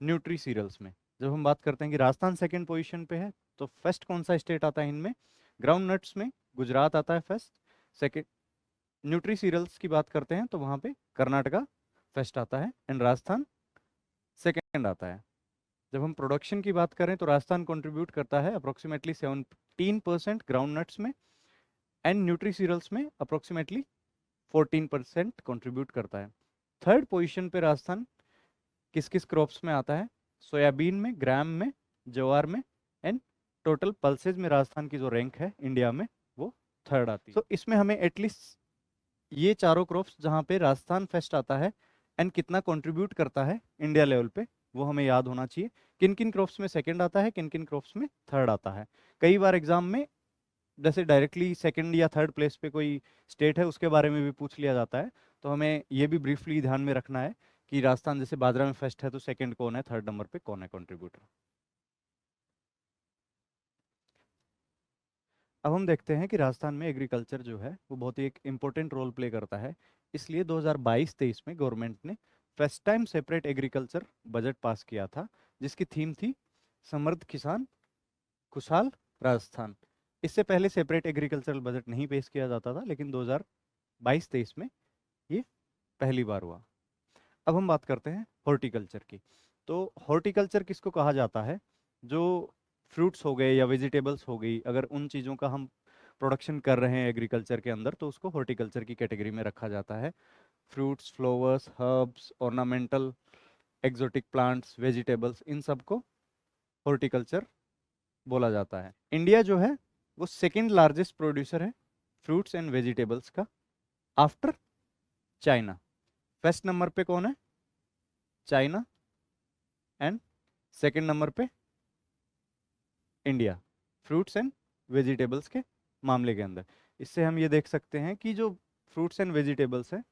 न्यूट्री सीरियल्स में। जब हम बात करते हैं कि राजस्थान सेकंड पोजीशन पे है, तो फर्स्ट कौन सा स्टेट आता है इनमें, ग्राउंड नट्स में गुजरात आता है फर्स्ट। सेकंड न्यूट्री सीरियल्स की बात करते हैं तो वहाँ पे कर्नाटका फर्स्ट आता है एंड राजस्थान सेकंड आता है। जब हम प्रोडक्शन की बात करें तो राजस्थान कंट्रीब्यूट करता है अप्रोक्सीमेटली 17% ग्राउंड नट्स में एंड न्यूट्री सीरियल्स में अप्रोक्सीमेटली 14% कंट्रीब्यूट करता है। थर्ड पोजीशन पे राजस्थान किस किस क्रॉप्स में आता है, सोयाबीन में, ग्राम में, ज्वार में एंड टोटल पल्सेज में राजस्थान की जो रैंक है इंडिया में वो थर्ड आती है। तो इसमें हमें एटलीस्ट ये चारों क्रॉप्स जहाँ पे राजस्थान फर्स्ट आता है एंड कितना कंट्रीब्यूट करता है इंडिया लेवल पे, वो हमें याद होना चाहिए। किन किन क्रॉप्स में सेकंड आता है, किन किन क्रॉप्स में थर्ड आता है। कई बार एग्जाम में जैसे डायरेक्टली सेकंड या थर्ड प्लेस पे कोई स्टेट है उसके बारे में भी पूछ लिया जाता है, तो हमें ये भी ब्रीफली ध्यान में रखना है कि राजस्थान जैसे बाजरा में फर्स्ट है तो सेकंड कौन है, थर्ड नंबर पे कौन है कंट्रीब्यूटर। अब हम देखते हैं कि राजस्थान में एग्रीकल्चर जो है वो बहुत ही एक इम्पोर्टेंट रोल प्ले करता है। इसलिए 2022-23 में गवर्नमेंट ने first time separate agriculture budget pass किया था, जिसकी थीम थी समृद्ध किसान खुशहाल राजस्थान। इससे पहले सेपरेट एग्रीकल्चरल बजट नहीं पेश किया जाता था, लेकिन 2022-23 में ये पहली बार हुआ। अब हम बात करते हैं हॉर्टिकल्चर की। तो हॉर्टिकल्चर किसको कहा जाता है, जो फ्रूट्स हो गए या वेजिटेबल्स हो गई, अगर उन चीज़ों का हम प्रोडक्शन कर रहे हैं एग्रीकल्चर के अंदर तो उसको हॉर्टिकल्चर की कैटेगरी में रखा जाता है। Fruits, flowers, herbs, ornamental, exotic plants, vegetables, इन सबको हॉर्टिकल्चर बोला जाता है। इंडिया जो है वो सेकेंड लार्जेस्ट प्रोड्यूसर है फ्रूट्स एंड वेजिटेबल्स का आफ्टर चाइना। फर्स्ट नंबर पे कौन है, चाइना, एंड सेकेंड नंबर पे इंडिया, फ्रूट्स एंड वेजिटेबल्स के मामले के अंदर। इससे हम ये देख सकते हैं कि जो फ्रूट्स एंड वेजिटेबल्स है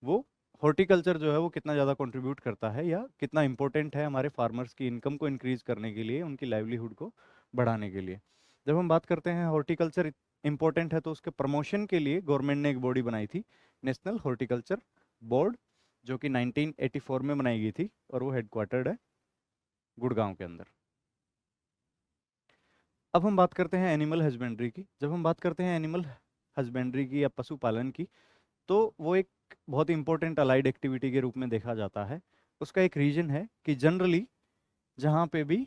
वो हॉर्टिकल्चर जो है वो कितना ज़्यादा कंट्रीब्यूट करता है या कितना इंपॉर्टेंट है हमारे फार्मर्स की इनकम को इंक्रीज करने के लिए, उनकी लाइवलीहुड को बढ़ाने के लिए। जब हम बात करते हैं हॉर्टिकल्चर इंपॉर्टेंट है तो उसके प्रमोशन के लिए गवर्नमेंट ने एक बॉडी बनाई थी, नेशनल हॉर्टिकल्चर बोर्ड, जो कि 1984 में बनाई गई थी और वो हेडक्वार्टर्ड है गुड़गांव के अंदर। अब हम बात करते हैं एनिमल हस्बेंड्री की। जब हम बात करते हैं एनिमल हस्बेंड्री की या पशुपालन की, तो वो एक बहुत इंपॉर्टेंट अलाइड एक्टिविटी के रूप में देखा जाता है। उसका एक रीजन है कि जनरली जहाँ पे भी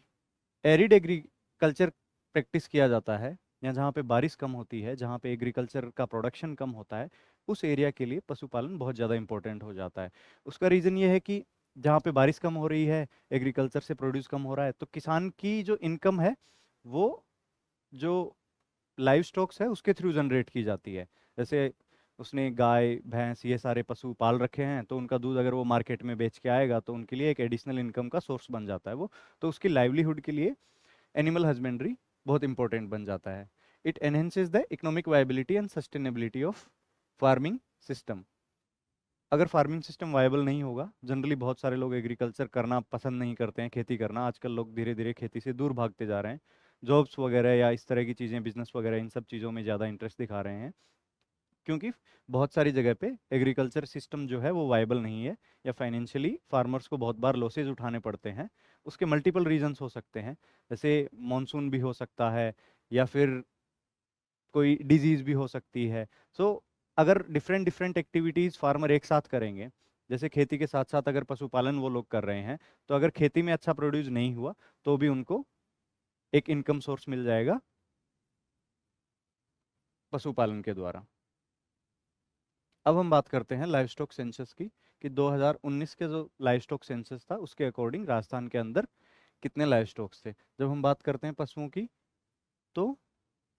एरिड एग्रीकल्चर प्रैक्टिस किया जाता है या जहाँ पे बारिश कम होती है, जहाँ पे एग्रीकल्चर का प्रोडक्शन कम होता है, उस एरिया के लिए पशुपालन बहुत ज़्यादा इंपॉर्टेंट हो जाता है। उसका रीज़न ये है कि जहाँ पे बारिश कम हो रही है, एग्रीकल्चर से प्रोड्यूस कम हो रहा है, तो किसान की जो इनकम है वो जो लाइव स्टॉक्स है उसके थ्रू जनरेट की जाती है। जैसे उसने गाय, भैंस, ये सारे पशु पाल रखे हैं, तो उनका दूध अगर वो मार्केट में बेच के आएगा तो उनके लिए एक एडिशनल इनकम का सोर्स बन जाता है वो। तो उसकी लाइवलीहुड के लिए एनिमल हस्बेंड्री बहुत इंपॉर्टेंट बन जाता है। It enhances the economic viability and sustainability of farming system. अगर फार्मिंग सिस्टम वायबल नहीं होगा, जनरली बहुत सारे लोग एग्रीकल्चर करना पसंद नहीं करते हैं, खेती करना, आजकल लोग धीरे धीरे खेती से दूर भागते जा रहे हैं, जॉब्स वगैरह या इस तरह की चीज़ें, बिजनेस वगैरह, इन सब चीज़ों में ज़्यादा इंटरेस्ट दिखा रहे हैं, क्योंकि बहुत सारी जगह पे एग्रीकल्चर सिस्टम जो है वो वायबल नहीं है, या फाइनेंशियली फार्मर्स को बहुत बार लॉसेज उठाने पड़ते हैं। उसके मल्टीपल रीजंस हो सकते हैं, जैसे मॉनसून भी हो सकता है, या फिर कोई डिजीज भी हो सकती है। सो अगर डिफरेंट डिफरेंट एक्टिविटीज फार्मर एक साथ करेंगे, जैसे खेती के साथ साथ अगर पशुपालन वो लोग कर रहे हैं, तो अगर खेती में अच्छा प्रोड्यूस नहीं हुआ तो भी उनको एक इनकम सोर्स मिल जाएगा पशुपालन के द्वारा। अब हम बात करते हैं लाइव स्टॉक सेंसस की, कि 2019 के जो लाइव स्टॉक सेंसस था उसके अकॉर्डिंग राजस्थान के अंदर कितने लाइव स्टॉक्स थे। जब हम बात करते हैं पशुओं की, तो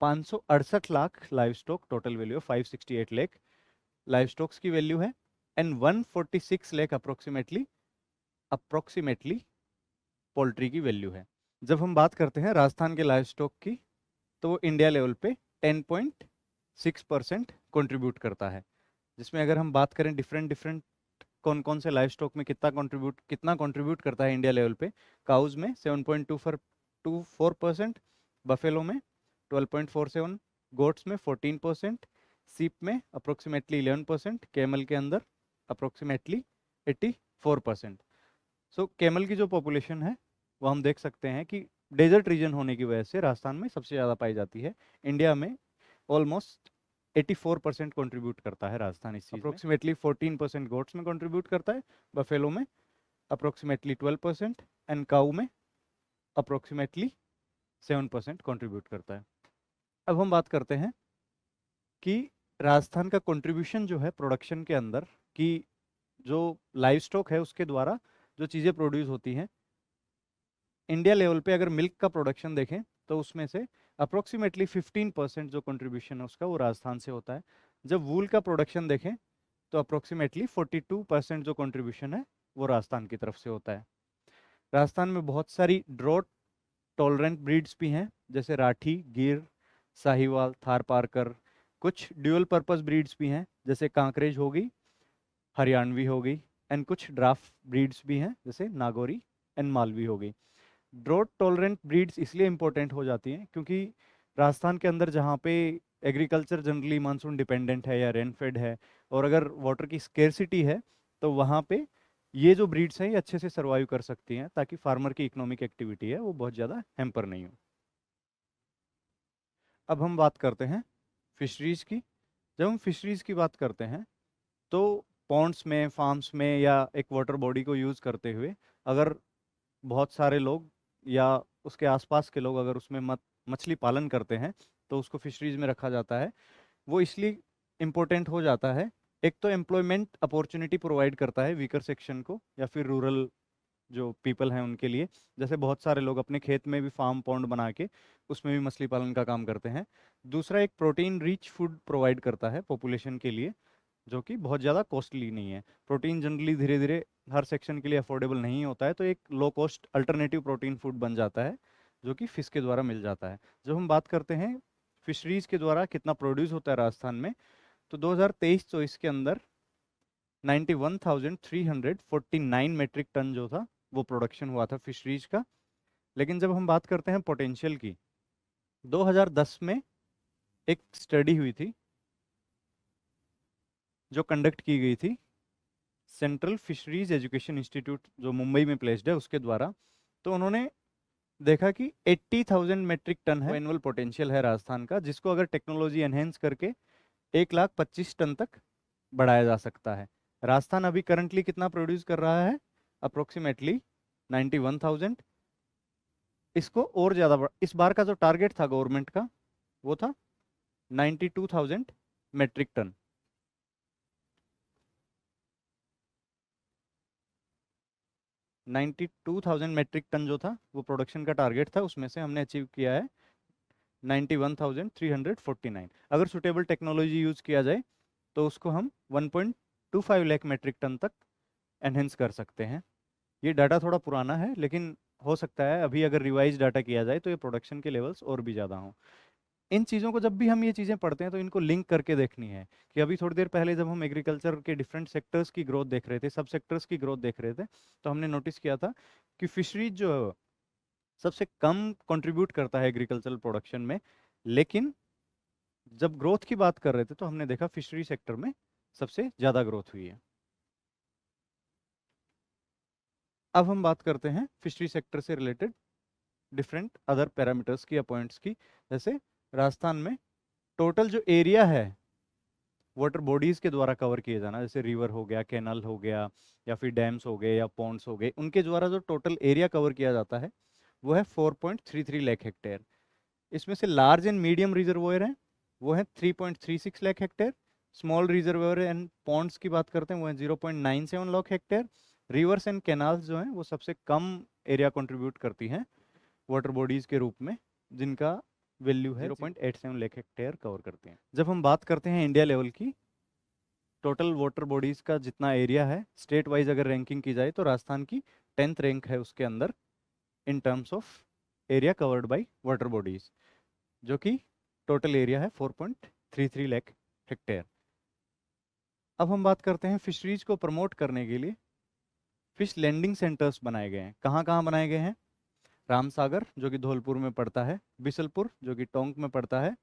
568 lakh live stock, total value of 568 lakh live stocks की वैल्यू है, एंड 146 लाख अप्रोक्सीमेटली पोल्ट्री की वैल्यू है। जब हम बात करते हैं राजस्थान के लाइव स्टॉक की, तो वो इंडिया लेवल पे 10.6% कंट्रीब्यूट करता है, जिसमें अगर हम बात करें डिफरेंट डिफरेंट कौन कौन से लाइव स्टॉक में कितना कंट्रीब्यूट करता है इंडिया लेवल पे, काउज में 7.24%, बफेलो में 12.47, गोट्स में 14%, सीप में अप्रोक्सीमेटली 11%, कैमल के अंदर अप्रोक्सीमेटली 84%। सो कैमल की जो पॉपुलेशन है वो हम देख सकते हैं कि डेजर्ट रीजन होने की वजह से राजस्थान में सबसे ज़्यादा पाई जाती है। इंडिया में ऑलमोस्ट 84% कंट्रीब्यूट करता है राजस्थान इस चीज़ में। अप्रोक्सीमेटली 14% गोट्स में कंट्रीब्यूट करता है, बफेलो में अप्रोक्सीमेटली 12%, एंड काऊ में अप्रोक्सीमेटली 7% कंट्रीब्यूट करता है। अब हम बात करते हैं कि राजस्थान का कंट्रीब्यूशन जो है प्रोडक्शन के अंदर, कि जो लाइव स्टॉक है उसके द्वारा जो चीज़ें प्रोड्यूस होती हैं इंडिया लेवल पे, अगर मिल्क का प्रोडक्शन देखें तो उसमें से अप्रोक्सीमेटली 15% जो कंट्रीब्यूशन है उसका वो राजस्थान से होता है। जब वूल का प्रोडक्शन देखें तो अप्रोक्सीमेटली 42% जो कंट्रीब्यूशन है वो राजस्थान की तरफ से होता है। राजस्थान में बहुत सारी ड्रॉट टॉलरेंट ब्रीड्स भी हैं, जैसे राठी, गिर, साहिवाल, थारपारकर। कुछ ड्यूअल पर्पस ब्रीड्स भी हैं, जैसे कांकरेज हो गई, हरियाणवी हो गई, एंड कुछ ड्राफ्ट ब्रीड्स भी हैं, जैसे नागौरी एंड मालवी हो गई। ड्रॉट टॉलरेंट ब्रीड्स इसलिए इंपॉर्टेंट हो जाती हैं क्योंकि राजस्थान के अंदर जहाँ पे एग्रीकल्चर जनरली मानसून डिपेंडेंट है या रेनफेड है, और अगर वाटर की स्केर्सिटी है, तो वहाँ पे ये जो ब्रीड्स हैं ये अच्छे से सर्वाइव कर सकती हैं, ताकि फार्मर की इकोनॉमिक एक्टिविटी है वो बहुत ज़्यादा हैम्पर नहीं हो। अब हम बात करते हैं फिशरीज की। जब हम फिशरीज की बात करते हैं तो पॉन्ड्स में, फार्म्स में, या एक वाटर बॉडी को यूज़ करते हुए अगर बहुत सारे लोग या उसके आसपास के लोग अगर उसमें मछली पालन करते हैं तो उसको फिशरीज में रखा जाता है। वो इसलिए इम्पोर्टेंट हो जाता है, एक तो एम्प्लॉयमेंट अपॉर्चुनिटी प्रोवाइड करता है वीकर सेक्शन को या फिर रूरल जो पीपल हैं उनके लिए, जैसे बहुत सारे लोग अपने खेत में भी फार्म पॉन्ड बना के उसमें भी मछली पालन का काम करते हैं। दूसरा, एक प्रोटीन रिच फूड प्रोवाइड करता है पॉपुलेशन के लिए, जो कि बहुत ज़्यादा कॉस्टली नहीं है। प्रोटीन जनरली धीरे धीरे हर सेक्शन के लिए अफोर्डेबल नहीं होता है, तो एक low cost alternative protein food बन जाता है जो कि फिश के द्वारा मिल जाता है। जब हम बात करते हैं फिशरीज के द्वारा कितना प्रोड्यूस होता है राजस्थान में, तो 2023-24 के अंदर 91,349 मेट्रिक टन जो था वो प्रोडक्शन हुआ था फिशरीज का। लेकिन जब हम बात करते हैं पोटेंशियल की, 2010 में एक स्टडी हुई थी जो कंडक्ट की गई थी सेंट्रल फिशरीज एजुकेशन इंस्टीट्यूट जो मुंबई में प्लेस्ड है उसके द्वारा। तो उन्होंने देखा कि 80,000 मेट्रिक टन है एनुअल पोटेंशियल है राजस्थान का, जिसको अगर टेक्नोलॉजी एनहेंस करके 1,25,000 टन तक बढ़ाया जा सकता है। राजस्थान अभी करंटली कितना प्रोड्यूस कर रहा है, अप्रोक्सीमेटली 91,000। इसको और ज़्यादा इस बार का जो टारगेट था गवर्नमेंट का वो था 92,000 मेट्रिक टन। 92,000 मेट्रिक टन जो था वो प्रोडक्शन का टारगेट था, उसमें से हमने अचीव किया है 91,349। अगर सुटेबल टेक्नोलॉजी यूज़ किया जाए तो उसको हम 1.25 लाख मेट्रिक टन तक एनहेंस कर सकते हैं। ये डाटा थोड़ा पुराना है, लेकिन हो सकता है अभी अगर रिवाइज डाटा किया जाए तो ये प्रोडक्शन के लेवल्स और भी ज़्यादा हों। इन चीज़ों को जब भी हम ये चीज़ें पढ़ते हैं तो इनको लिंक करके देखनी है कि अभी थोड़ी देर पहले जब हम एग्रीकल्चर के डिफरेंट सेक्टर्स की ग्रोथ देख रहे थे, सब सेक्टर्स की ग्रोथ देख रहे थे, तो हमने नोटिस किया था कि फिशरीज जो है सबसे कम कंट्रीब्यूट करता है एग्रीकल्चरल प्रोडक्शन में, लेकिन जब ग्रोथ की बात कर रहे थे तो हमने देखा फिशरी सेक्टर में सबसे ज़्यादा ग्रोथ हुई है। अब हम बात करते हैं फिशरी सेक्टर से रिलेटेड डिफरेंट अदर पैरामीटर्स की या पॉइंट्स की। जैसे राजस्थान में टोटल जो एरिया है वाटर बॉडीज के द्वारा कवर किए जाना, जैसे रिवर हो गया, कैनल हो गया, या फिर डैम्स हो गए या पॉन्ड्स हो गए, उनके द्वारा जो टोटल एरिया कवर किया जाता है वो है 4.33 लाख हेक्टेयर। इसमें से लार्ज एंड मीडियम रिजर्वोयर हैं वो है 3.36 lakh hectare. Small reservoir and ponds की बात करते हैं वो है 0.97 lakh hectare. Rivers and canals जो हैं वो सबसे कम एरिया कंट्रीब्यूट करती हैं वाटर बॉडीज के रूप में, जिनका वैल्यू है 0.87 लाख हेक्टेयर कवर करते हैं। जब हम बात करते हैं इंडिया लेवल की, टोटल वाटर बॉडीज का जितना एरिया है स्टेट वाइज अगर रैंकिंग की जाए तो राजस्थान की 10th रैंक है उसके अंदर in terms of area covered by water bodies, जो कि टोटल एरिया है 4.33 लाख हेक्टेयर। अब हम बात करते हैं फिशरीज को प्रमोट करने के लिए फिश लैंडिंग सेंटर्स बनाए गए हैं। कहाँ कहाँ बनाए गए हैं? रामसागर जो कि धौलपुर में पड़ता है, बिसलपुर जो कि टोंक में पड़ता है,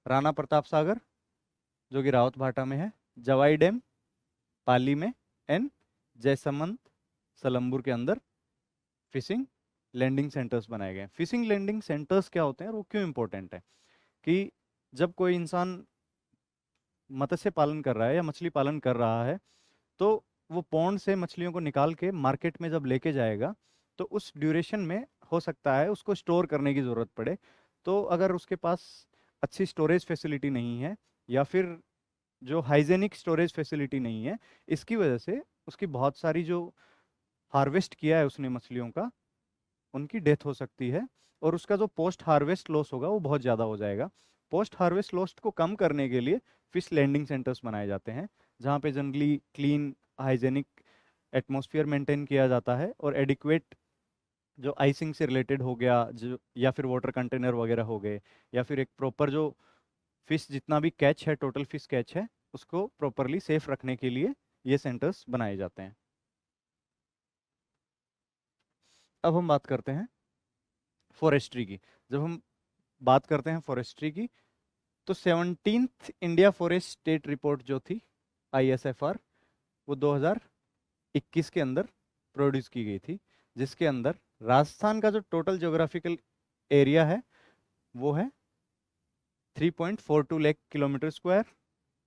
राणा प्रताप सागर जो कि रावतभाटा में है, जवाई डैम पाली में, एंड जयसमंद सलम्बुर के अंदर फिशिंग लैंडिंग सेंटर्स बनाए गए हैं। फिशिंग लैंडिंग सेंटर्स क्या होते हैं और वो क्यों इंपॉर्टेंट है? कि जब कोई इंसान मत्स्य पालन कर रहा है या मछली पालन कर रहा है तो वो पॉन्ड से मछलियों को निकाल के मार्केट में जब लेके जाएगा तो उस ड्यूरेशन में हो सकता है उसको स्टोर करने की ज़रूरत पड़े। तो अगर उसके पास अच्छी स्टोरेज फैसिलिटी नहीं है या फिर जो हाइजेनिक स्टोरेज फैसिलिटी नहीं है, इसकी वजह से उसकी बहुत सारी जो हार्वेस्ट किया है उसने मछलियों का, उनकी डेथ हो सकती है और उसका जो पोस्ट हार्वेस्ट लॉस होगा वो बहुत ज़्यादा हो जाएगा। पोस्ट हार्वेस्ट लॉस को कम करने के लिए फिश लैंडिंग सेंटर्स बनाए जाते हैं जहाँ पे generally clean hygienic atmosphere maintain किया जाता है और एडिक्वेट जो आइसिंग से रिलेटेड हो गया जो, या फिर वाटर कंटेनर वगैरह हो गए, या फिर एक प्रॉपर जो फिश जितना भी कैच है, टोटल फिश कैच है, उसको प्रॉपरली सेफ रखने के लिए ये सेंटर्स बनाए जाते हैं। अब हम बात करते हैं फॉरेस्ट्री की। जब हम बात करते हैं फॉरेस्ट्री की तो 17th India forest state report जो थी ISFR वो 2021 के अंदर प्रोड्यूस की गई थी, जिसके अंदर राजस्थान का जो टोटल ज्योग्राफिकल एरिया है वो है 3.42 lakh kilometre square.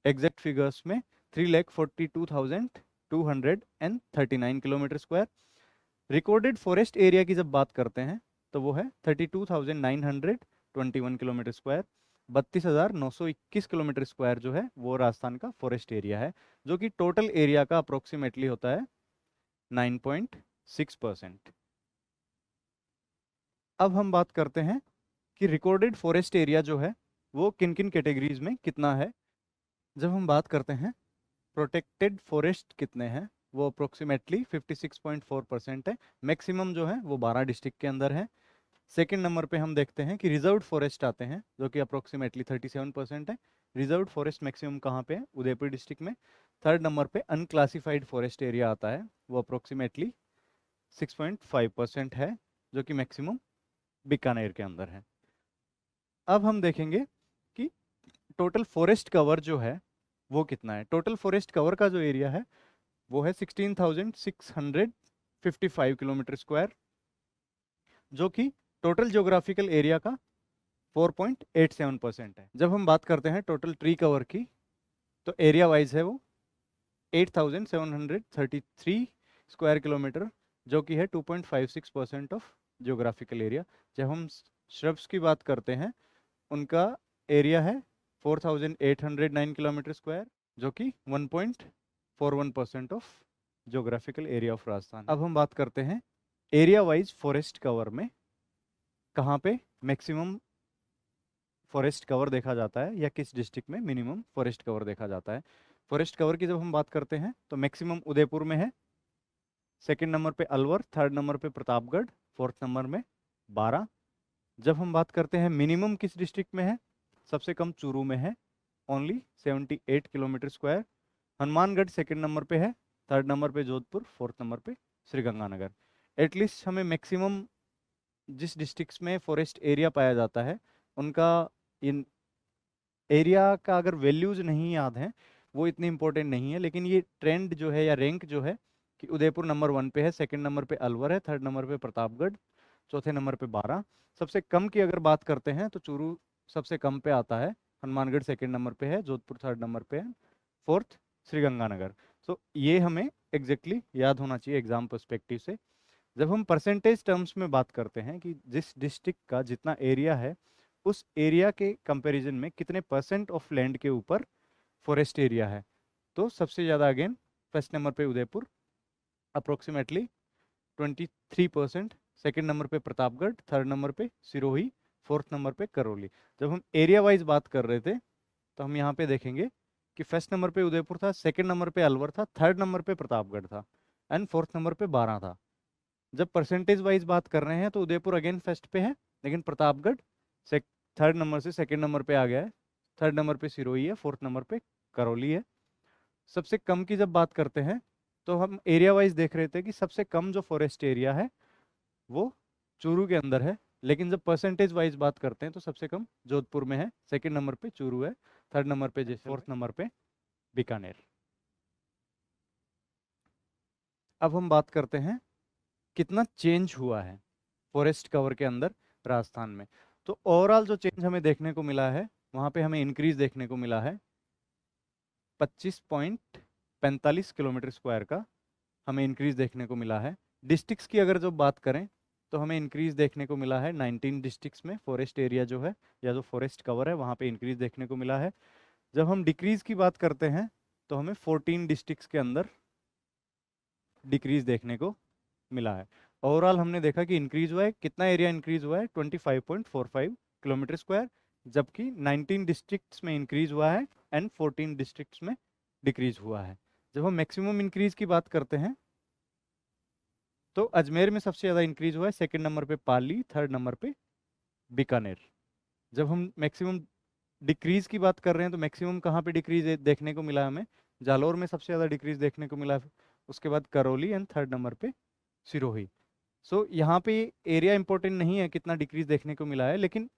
Exact figures में 3,42,239 kilometre square. Recorded forest area की जब बात करते हैं तो वो है 32,921 किलोमीटर स्क्वायर। 32,921 किलोमीटर स्क्वायर जो है वो राजस्थान का फॉरेस्ट एरिया है, जो कि टोटल एरिया का अप्रोक्सीमेटली होता है 9.6%। अब हम बात करते हैं कि रिकॉर्डेड फॉरेस्ट एरिया जो है वो किन किन कैटेगरीज में कितना है। जब हम बात करते हैं प्रोटेक्टेड फॉरेस्ट कितने हैं, वो अप्रोक्सीमेटली 56.4% है। मैक्सिमम जो है वो 12 डिस्ट्रिक्ट के अंदर है। सेकेंड नंबर पे हम देखते हैं कि रिजर्व्ड फॉरेस्ट आते हैं जो कि अप्रोक्सीमेटली 37% है। रिजर्व्ड फॉरेस्ट मैक्सिमम कहाँ पे है? उदयपुर डिस्ट्रिक्ट में। थर्ड नंबर पे अनक्लासिफाइड फॉरेस्ट एरिया आता है, वो अप्रोक्सीमेटली 6.5% है, जो कि मैक्सिमम बीकानेर के अंदर है। अब हम देखेंगे कि टोटल फॉरेस्ट कवर जो है वो कितना है। टोटल फॉरेस्ट कवर का जो एरिया है वो है 16,655 किलोमीटर स्क्वायर, जो कि टोटल ज्योग्राफिकल एरिया का 4.87% है। जब हम बात करते हैं टोटल ट्री कवर की तो एरिया वाइज है वो 8,733 स्क्वायर किलोमीटर, जो कि है 2.56% ऑफ ज्योग्राफिकल एरिया। जब हम श्रब्स की बात करते हैं उनका एरिया है 4,809 किलोमीटर स्क्वायर, जो कि 1.41% of geographical area of Rajasthan. अब हम बात करते हैं एरिया वाइज फॉरेस्ट कवर में कहाँ पे मैक्सिमम फॉरेस्ट कवर देखा जाता है या किस डिस्ट्रिक्ट में मिनिमम फॉरेस्ट कवर देखा जाता है। फॉरेस्ट कवर की जब हम बात करते हैं तो मैक्सिमम उदयपुर में है, सेकंड नंबर पे अलवर, थर्ड नंबर पे प्रतापगढ़, फोर्थ नंबर में 12। जब हम बात करते हैं मिनिमम किस डिस्ट्रिक्ट में है, सबसे कम चूरू में है, only 78 kilometre square. Hanumangarh second number पे है, थर्ड नंबर पे जोधपुर, फोर्थ नंबर पे श्रीगंगानगर। एटलीस्ट हमें मैक्सिमम जिस डिस्ट्रिक्ट्स में फॉरेस्ट एरिया पाया जाता है उनका इन एरिया का अगर वैल्यूज नहीं याद हैं वो इतनी इंपॉर्टेंट नहीं है, लेकिन ये ट्रेंड जो है या रैंक जो है कि उदयपुर नंबर 1 पे है, सेकंड नंबर पे अलवर है, थर्ड नंबर पे प्रतापगढ़, चौथे नंबर पे 12। सबसे कम की अगर बात करते हैं तो चूरू सबसे कम पे आता है, हनुमानगढ़ सेकंड नंबर पे है, जोधपुर थर्ड नंबर पे है, फोर्थ श्रीगंगानगर। सो ये हमें एग्जैक्टली याद होना चाहिए एग्जाम पर्सपेक्टिव से। जब हम परसेंटेज टर्म्स में बात करते हैं कि जिस डिस्ट्रिक्ट का जितना एरिया है उस एरिया के कंपैरिजन में कितने परसेंट ऑफ लैंड के ऊपर फॉरेस्ट एरिया है, तो सबसे ज़्यादा अगेन फर्स्ट नंबर पे उदयपुर अप्रोक्सीमेटली 23%, सेकेंड नंबर पे प्रतापगढ़, थर्ड नंबर पे सिरोही, फोर्थ नंबर पे करौली। जब हम एरिया वाइज बात कर रहे थे तो हम यहाँ पे देखेंगे कि फर्स्ट नंबर पे उदयपुर था, सेकेंड नंबर पे अलवर था, थर्ड नंबर पे प्रतापगढ़ था एंड फोर्थ नंबर पे 12 था। जब परसेंटेज वाइज बात कर रहे हैं तो उदयपुर अगेन फर्स्ट पे है, लेकिन प्रतापगढ़ थर्ड नंबर से सेकंड नंबर पे आ गया है, थर्ड नंबर पे सिरोही है, फोर्थ नंबर पे करौली है। सबसे कम की जब बात करते हैं तो हम एरिया वाइज देख रहे थे कि सबसे कम जो फॉरेस्ट एरिया है वो चूरू के अंदर है, लेकिन जब परसेंटेज वाइज बात करते हैं तो सबसे कम जोधपुर में है, सेकंड नंबर पे चूरू है, थर्ड नंबर पे जैसलमेर, फोर्थ नंबर पे बीकानेर। अब हम बात करते हैं कितना चेंज हुआ है फॉरेस्ट कवर के अंदर राजस्थान में। तो ओवरऑल जो चेंज हमें देखने को मिला है वहाँ पे हमें इंक्रीज देखने को मिला है 25.45 किलोमीटर स्क्वायर का हमें इंक्रीज देखने को मिला है। डिस्ट्रिक्ट्स की अगर जो बात करें तो हमें इंक्रीज देखने को मिला है 19 डिस्ट्रिक्ट्स में फॉरेस्ट एरिया जो है या जो फॉरेस्ट कवर है वहाँ पे इंक्रीज देखने को मिला है। जब हम डिक्रीज की बात करते हैं तो हमें 14 डिस्ट्रिक्ट्स के अंदर डिक्रीज देखने को मिला है। ओवरऑल हमने देखा कि इंक्रीज हुआ है, कितना एरिया इंक्रीज हुआ है 25.45 किलोमीटर स्क्वायर, जबकि 19 डिस्ट्रिक्ट्स में इंक्रीज हुआ है एंड 14 डिस्ट्रिक्ट्स में डिक्रीज हुआ है। जब हम मैक्सिमम इंक्रीज की बात करते हैं तो अजमेर में सबसे ज़्यादा इंक्रीज हुआ है, सेकंड नंबर पे पाली, थर्ड नंबर पे बीकानेर। जब हम मैक्सिमम डिक्रीज की बात कर रहे हैं तो मैक्सिमम कहाँ पे डिक्रीज देखने को मिला हमें, जालौर में सबसे ज़्यादा डिक्रीज देखने को मिला, उसके बाद करौली एंड थर्ड नंबर पे सिरोही। सो यहाँ पे एरिया इंपॉर्टेंट नहीं है कितना डिक्रीज देखने को मिला है, लेकिन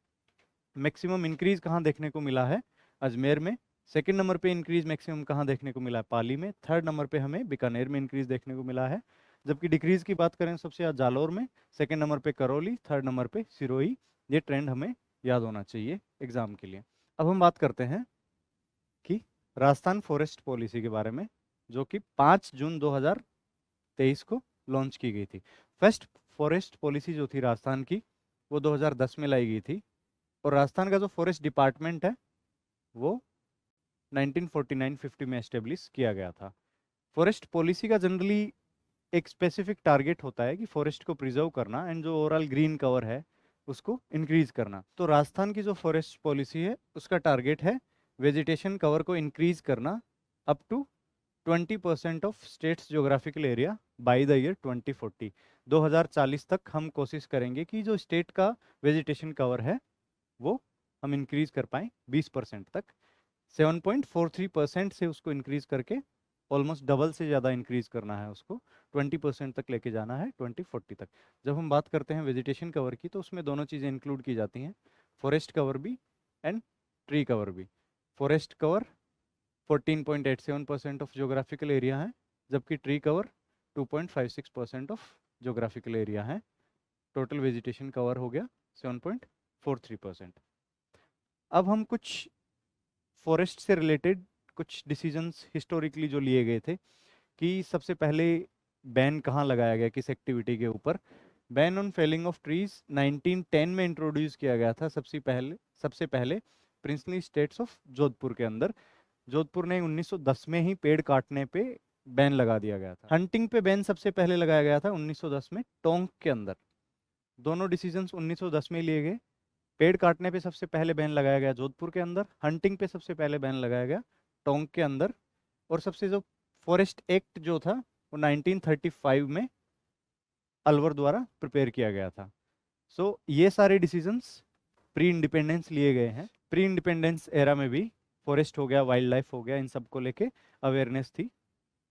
मैक्सिमम इंक्रीज कहाँ देखने को मिला है, अजमेर में। सेकंड नंबर पे इंक्रीज मैक्सिमम कहाँ देखने को मिला है, पाली में। थर्ड नंबर पे हमें बीकानेर में इंक्रीज देखने को मिला है। जबकि डिक्रीज की बात करें सबसे ज़्यादा जालौर में, सेकंड नंबर पे करौली, थर्ड नंबर पे सिरोही। ये ट्रेंड हमें याद होना चाहिए एग्जाम के लिए। अब हम बात करते हैं कि राजस्थान फॉरेस्ट पॉलिसी के बारे में, जो कि 5 जून 2023 को लॉन्च की गई थी। फर्स्ट फॉरेस्ट पॉलिसी जो थी राजस्थान की वो 2010 में लाई गई थी, और राजस्थान का जो फॉरेस्ट डिपार्टमेंट है वो 1949-50 में एस्टेब्लिश किया गया था। फॉरेस्ट पॉलिसी का जनरली एक स्पेसिफिक टारगेट होता है कि फॉरेस्ट को प्रिजर्व करना एंड जो ओवरऑल ग्रीन कवर है उसको इंक्रीज करना। तो राजस्थान की जो फॉरेस्ट पॉलिसी है उसका टारगेट है वेजिटेशन कवर को इंक्रीज करना up to 20% of states geographical area by the year 2040। 2040 तक हम कोशिश करेंगे कि जो स्टेट का वेजिटेशन कवर है वो हम इंक्रीज कर पाएँ 20% तक। 7.43% से उसको इंक्रीज करके ऑलमोस्ट डबल से ज़्यादा इंक्रीज करना है, उसको 20% तक लेके जाना है 2040 तक। जब हम बात करते हैं वेजिटेशन कवर की तो उसमें दोनों चीज़ें इंक्लूड की जाती हैं, फॉरेस्ट कवर भी एंड ट्री कवर भी। Forest cover 14.87% of geographical area है, जबकि tree cover 2.56% of geographical area है। टोटल वेजिटेशन कवर हो गया 7.43%। अब हम कुछ फॉरेस्ट से रिलेटेड कुछ डिसीजंस हिस्टोरिकली जो लिए गए थे कि सबसे पहले बैन कहाँ लगाया गया किस एक्टिविटी के ऊपर। Ban on felling of trees 1910 में इंट्रोड्यूस किया गया था सबसे पहले प्रिंसली स्टेट्स ऑफ जोधपुर के अंदर। जोधपुर ने 1910 में ही पेड़ काटने पे बैन लगा दिया गया था। हंटिंग पे बैन सबसे पहले लगाया गया था 1910 में टोंक के अंदर। दोनों डिसीजंस 1910 में लिए गए। पेड़ काटने पे सबसे पहले बैन लगाया गया जोधपुर के अंदर, हंटिंग पे सबसे पहले बैन लगाया गया टोंक के अंदर, और सबसे जो फॉरेस्ट एक्ट जो था वो 1935 में अलवर द्वारा प्रिपेयर किया गया था। सो ये सारे डिसीजंस प्री इंडिपेंडेंस लिए गए हैं। प्री इंडिपेंडेंस एरा में भी फॉरेस्ट हो गया, वाइल्ड लाइफ हो गया, इन सब को लेके अवेयरनेस थी,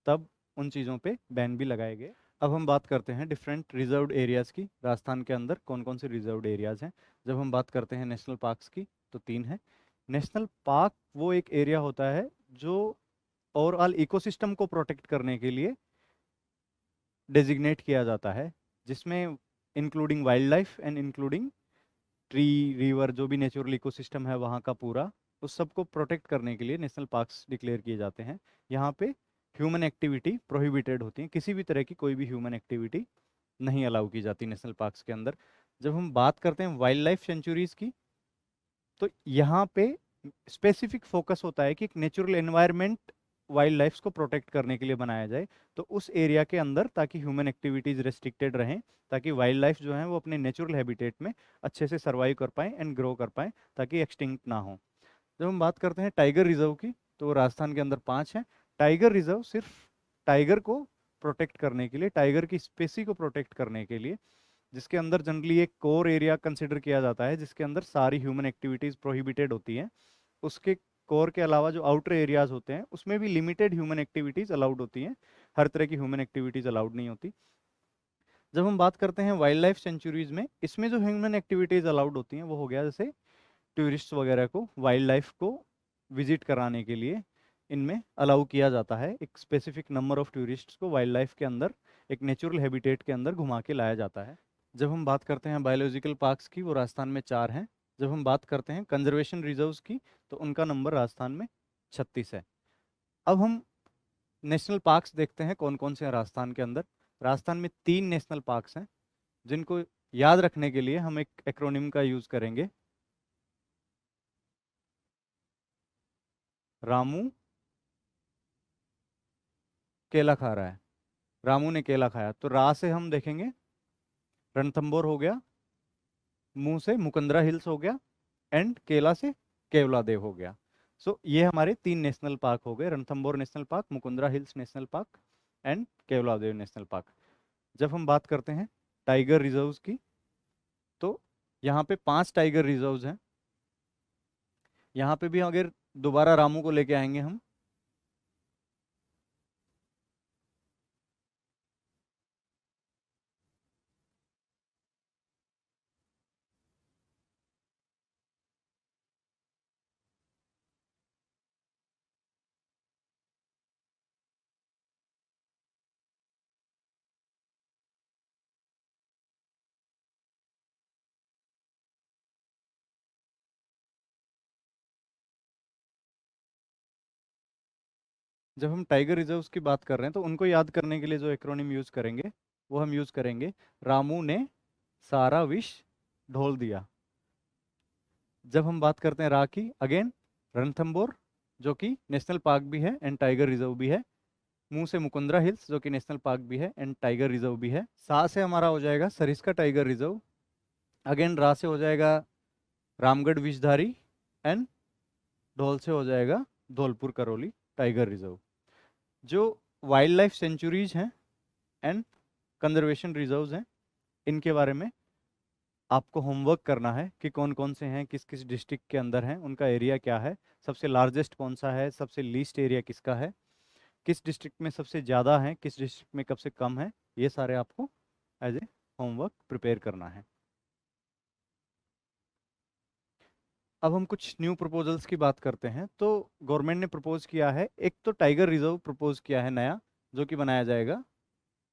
तब उन चीज़ों पे बैन भी लगाए गए। अब हम बात करते हैं डिफरेंट रिजर्व्ड एरियाज़ की। राजस्थान के अंदर कौन कौन से रिजर्व्ड एरियाज़ हैं। जब हम बात करते हैं नेशनल पार्क्स की तो 3 है। नेशनल पार्क वो एक एरिया होता है जो ओवरऑल इकोसिस्टम को प्रोटेक्ट करने के लिए डेजिग्नेट किया जाता है, जिसमें including wild life and including tree, river, जो भी नेचुरल इकोसिस्टम है वहाँ का पूरा, उस सब को प्रोटेक्ट करने के लिए नेशनल पार्क्स डिक्लेयर किए जाते हैं। यहाँ पे ह्यूमन एक्टिविटी प्रोहिबिटेड होती है, किसी भी तरह की कोई भी ह्यूमन एक्टिविटी नहीं अलाउ की जाती नेशनल पार्क्स के अंदर। जब हम बात करते हैं वाइल्ड लाइफ सेंचुरीज की, तो यहाँ पे स्पेसिफिक फोकस होता है कि एक नेचुरल एनवायरनमेंट वाइल्ड लाइफ को प्रोटेक्ट करने के लिए बनाया जाए, तो उस एरिया के अंदर, ताकि ह्यूमन एक्टिविटीज रेस्ट्रिक्टेड रहें, ताकि वाइल्ड लाइफ जो है वो अपने नेचुरल हैबिटेट में अच्छे से सर्वाइव कर पाए एंड ग्रो कर पाए, ताकि एक्सटिंक्ट ना हो। जब हम बात करते हैं टाइगर रिजर्व की, तो राजस्थान के अंदर 5 हैं। टाइगर रिजर्व सिर्फ टाइगर को प्रोटेक्ट करने के लिए, टाइगर की स्पेसी को प्रोटेक्ट करने के लिए, जिसके अंदर जनरली एक कोर एरिया कंसिडर किया जाता है, जिसके अंदर सारी ह्यूमन एक्टिविटीज प्रोहिबिटेड होती हैं। उसके कोर के अलावा जो आउटर एरियाज होते हैं उसमें भी लिमिटेड ह्यूमन एक्टिविटीज अलाउड होती हैं, हर तरह की ह्यूमन एक्टिविटीज अलाउड नहीं होती। जब हम बात करते हैं वाइल्ड लाइफ सेंचुरीज में, इसमें जो ह्यूमन एक्टिविटीज अलाउड होती हैं वो हो गया जैसे टूरिस्ट वगैरह को वाइल्ड लाइफ को विजिट कराने के लिए इनमें अलाउ किया जाता है। एक स्पेसिफिक नंबर ऑफ टूरिस्ट्स को वाइल्ड लाइफ के अंदर एक नेचुरल हैबिटेट के अंदर घुमा के लाया जाता है। जब हम बात करते हैं बायोलॉजिकल पार्क्स की, वो राजस्थान में 4 हैं। जब हम बात करते हैं कंजर्वेशन रिजर्व्स की, तो उनका नंबर राजस्थान में 36 है। अब हम नेशनल पार्क्स देखते हैं कौन कौन से हैं राजस्थान के अंदर। राजस्थान में 3 नेशनल पार्क्स हैं, जिनको याद रखने के लिए हम एक एक्रोनिम का यूज करेंगे, रामू केला खा रहा है। रामू ने केला खाया, तो रा से हम देखेंगे रणथंबोर हो गया, मुंह से मुकंदरा हिल्स हो गया, एंड केला से केवलादेव हो गया। सो ये हमारे 3 नेशनल पार्क हो गए, Ranthambore national park, Mukundra hills national park and Keoladeo national park. जब हम बात करते हैं टाइगर रिजर्व्स की, तो यहाँ पे 5 टाइगर रिजर्व्स हैं। यहाँ पे भी अगर दोबारा रामू को लेके आएंगे हम, जब हम टाइगर रिजर्व्स की बात कर रहे हैं तो उनको याद करने के लिए जो एक्रोनिम यूज करेंगे वो हम यूज करेंगे, रामू ने सारा विष ढोल दिया। जब हम बात करते हैं रा की, अगेन रणथंबोर जो कि नेशनल पार्क भी है एंड टाइगर रिजर्व भी है, मुंह से मुकुंदरा हिल्स जो कि नेशनल पार्क भी है एंड टाइगर रिजर्व भी है, सा से हमारा हो जाएगा सरिस्का टाइगर रिजर्व, अगेन रा से हो जाएगा रामगढ़ विषधारी, एंड ढोल से हो जाएगा धौलपुर करौली टाइगर रिजर्व। जो वाइल्ड लाइफ सेंचुरीज हैं एंड कंजर्वेशन रिजर्व्स हैं, इनके बारे में आपको होमवर्क करना है कि कौन कौन से हैं, किस किस डिस्ट्रिक्ट के अंदर हैं, उनका एरिया क्या है, सबसे लार्जेस्ट कौन सा है, सबसे लीस्ट एरिया किसका है, किस डिस्ट्रिक्ट में सबसे ज़्यादा है, किस डिस्ट्रिक्ट में कब से कम है, ये सारे आपको एज ए होमवर्क प्रिपेयर करना है। अब हम कुछ न्यू प्रपोजल्स की बात करते हैं। तो गवर्नमेंट ने प्रपोज किया है, एक तो टाइगर रिजर्व प्रपोज किया है नया, जो कि बनाया जाएगा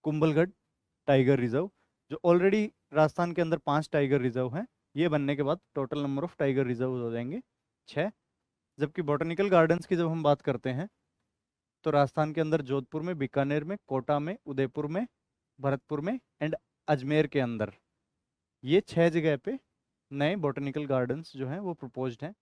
कुंभलगढ़ टाइगर रिजर्व, जो ऑलरेडी राजस्थान के अंदर 5 टाइगर रिजर्व हैं। ये बनने के बाद total number of tiger reserve हो जाएंगे 6। जबकि बॉटनिकल गार्डन्स की जब हम बात करते हैं, तो राजस्थान के अंदर जोधपुर में, बीकानेर में, कोटा में, उदयपुर में, भरतपुर में एंड अजमेर के अंदर, ये 6 जगह पे नए बॉटनिकल गार्डन्स जो हैं वो प्रपोज्ड हैं।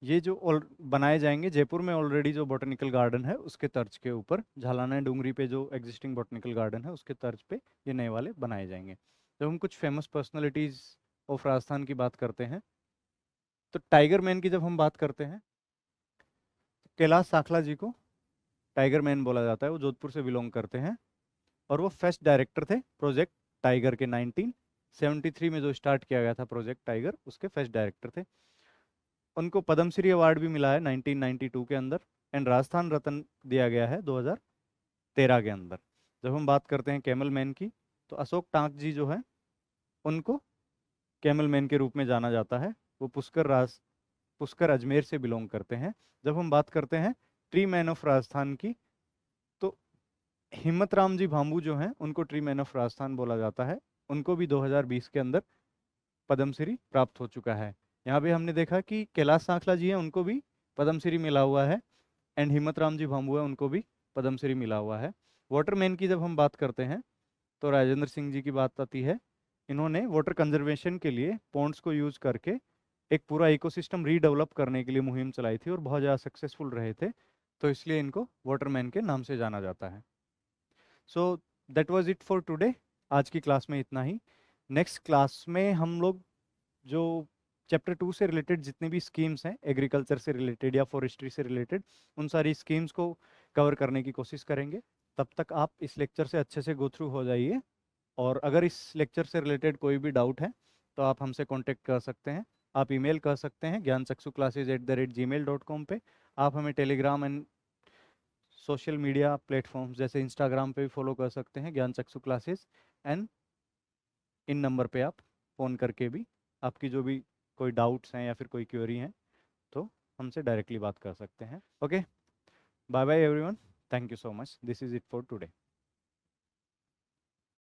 ये जो बनाए जाएंगे, जयपुर में ऑलरेडी जो बॉटनिकल गार्डन है उसके तर्ज के ऊपर, झालाना डूंगरी पे जो एग्जिस्टिंग बॉटनिकल गार्डन है उसके तर्ज पे ये नए वाले बनाए जाएंगे। जब हम कुछ फेमस पर्सनालिटीज ऑफ राजस्थान की बात करते हैं, तो टाइगर मैन की जब हम बात करते हैं, कैलाश साखला जी को टाइगर मैन बोला जाता है। वो जोधपुर से बिलोंग करते हैं और वो फर्स्ट डायरेक्टर थे प्रोजेक्ट टाइगर के 1973 में जो स्टार्ट किया गया था प्रोजेक्ट टाइगर, उसके फर्स्ट डायरेक्टर थे। उनको पद्मश्री अवार्ड भी मिला है 1992 के अंदर, एंड राजस्थान रत्न दिया गया है 2013 के अंदर। जब हम बात करते हैं कैमल मैन की, तो अशोक टांक जी जो है उनको कैमल मैन के रूप में जाना जाता है। वो पुष्कर अजमेर से बिलोंग करते हैं। जब हम बात करते हैं ट्री मैन ऑफ राजस्थान की, तो हिम्मत राम जी भांबू जो हैं उनको ट्री मैन ऑफ राजस्थान बोला जाता है। उनको भी 2020 के अंदर पद्मश्री प्राप्त हो चुका है। यहाँ पे हमने देखा कि कैलाश सांखला जी हैं, उनको भी पद्मश्री मिला हुआ है, एंड हिम्मत राम जी भांबू है, उनको भी पद्मश्री मिला हुआ है। वाटरमैन की जब हम बात करते हैं तो राजेंद्र सिंह जी की बात आती है। इन्होंने वाटर कंजर्वेशन के लिए पॉन्ड्स को यूज करके एक पूरा इकोसिस्टम रीडेवलप करने के लिए मुहिम चलाई थी और बहुत ज़्यादा सक्सेसफुल रहे थे, तो इसलिए इनको वाटरमैन के नाम से जाना जाता है। So that was it for today. आज की क्लास में इतना ही। नेक्स्ट क्लास में हम लोग जो चैप्टर 2 से रिलेटेड जितनी भी स्कीम्स हैं एग्रीकल्चर से रिलेटेड या फॉरेस्ट्री से रिलेटेड, उन सारी स्कीम्स को कवर करने की कोशिश करेंगे। तब तक आप इस लेक्चर से अच्छे से गो थ्रू हो जाइए, और अगर इस लेक्चर से रिलेटेड कोई भी डाउट है तो आप हमसे कांटेक्ट कर सकते हैं। आप ईमेल कर सकते हैं gyanchakshuclasses@gmail.com पे। आप हमें Telegram and social media platforms जैसे इंस्टाग्राम पे भी फॉलो कर सकते हैं, ज्ञान चक्षु क्लासेस। एंड इन नंबर पे आप फ़ोन करके भी आपकी जो भी कोई डाउट्स हैं या फिर कोई क्वेरी हैं तो हमसे डायरेक्टली बात कर सकते हैं। Okay, bye bye everyone, thank you so much, this is it for today.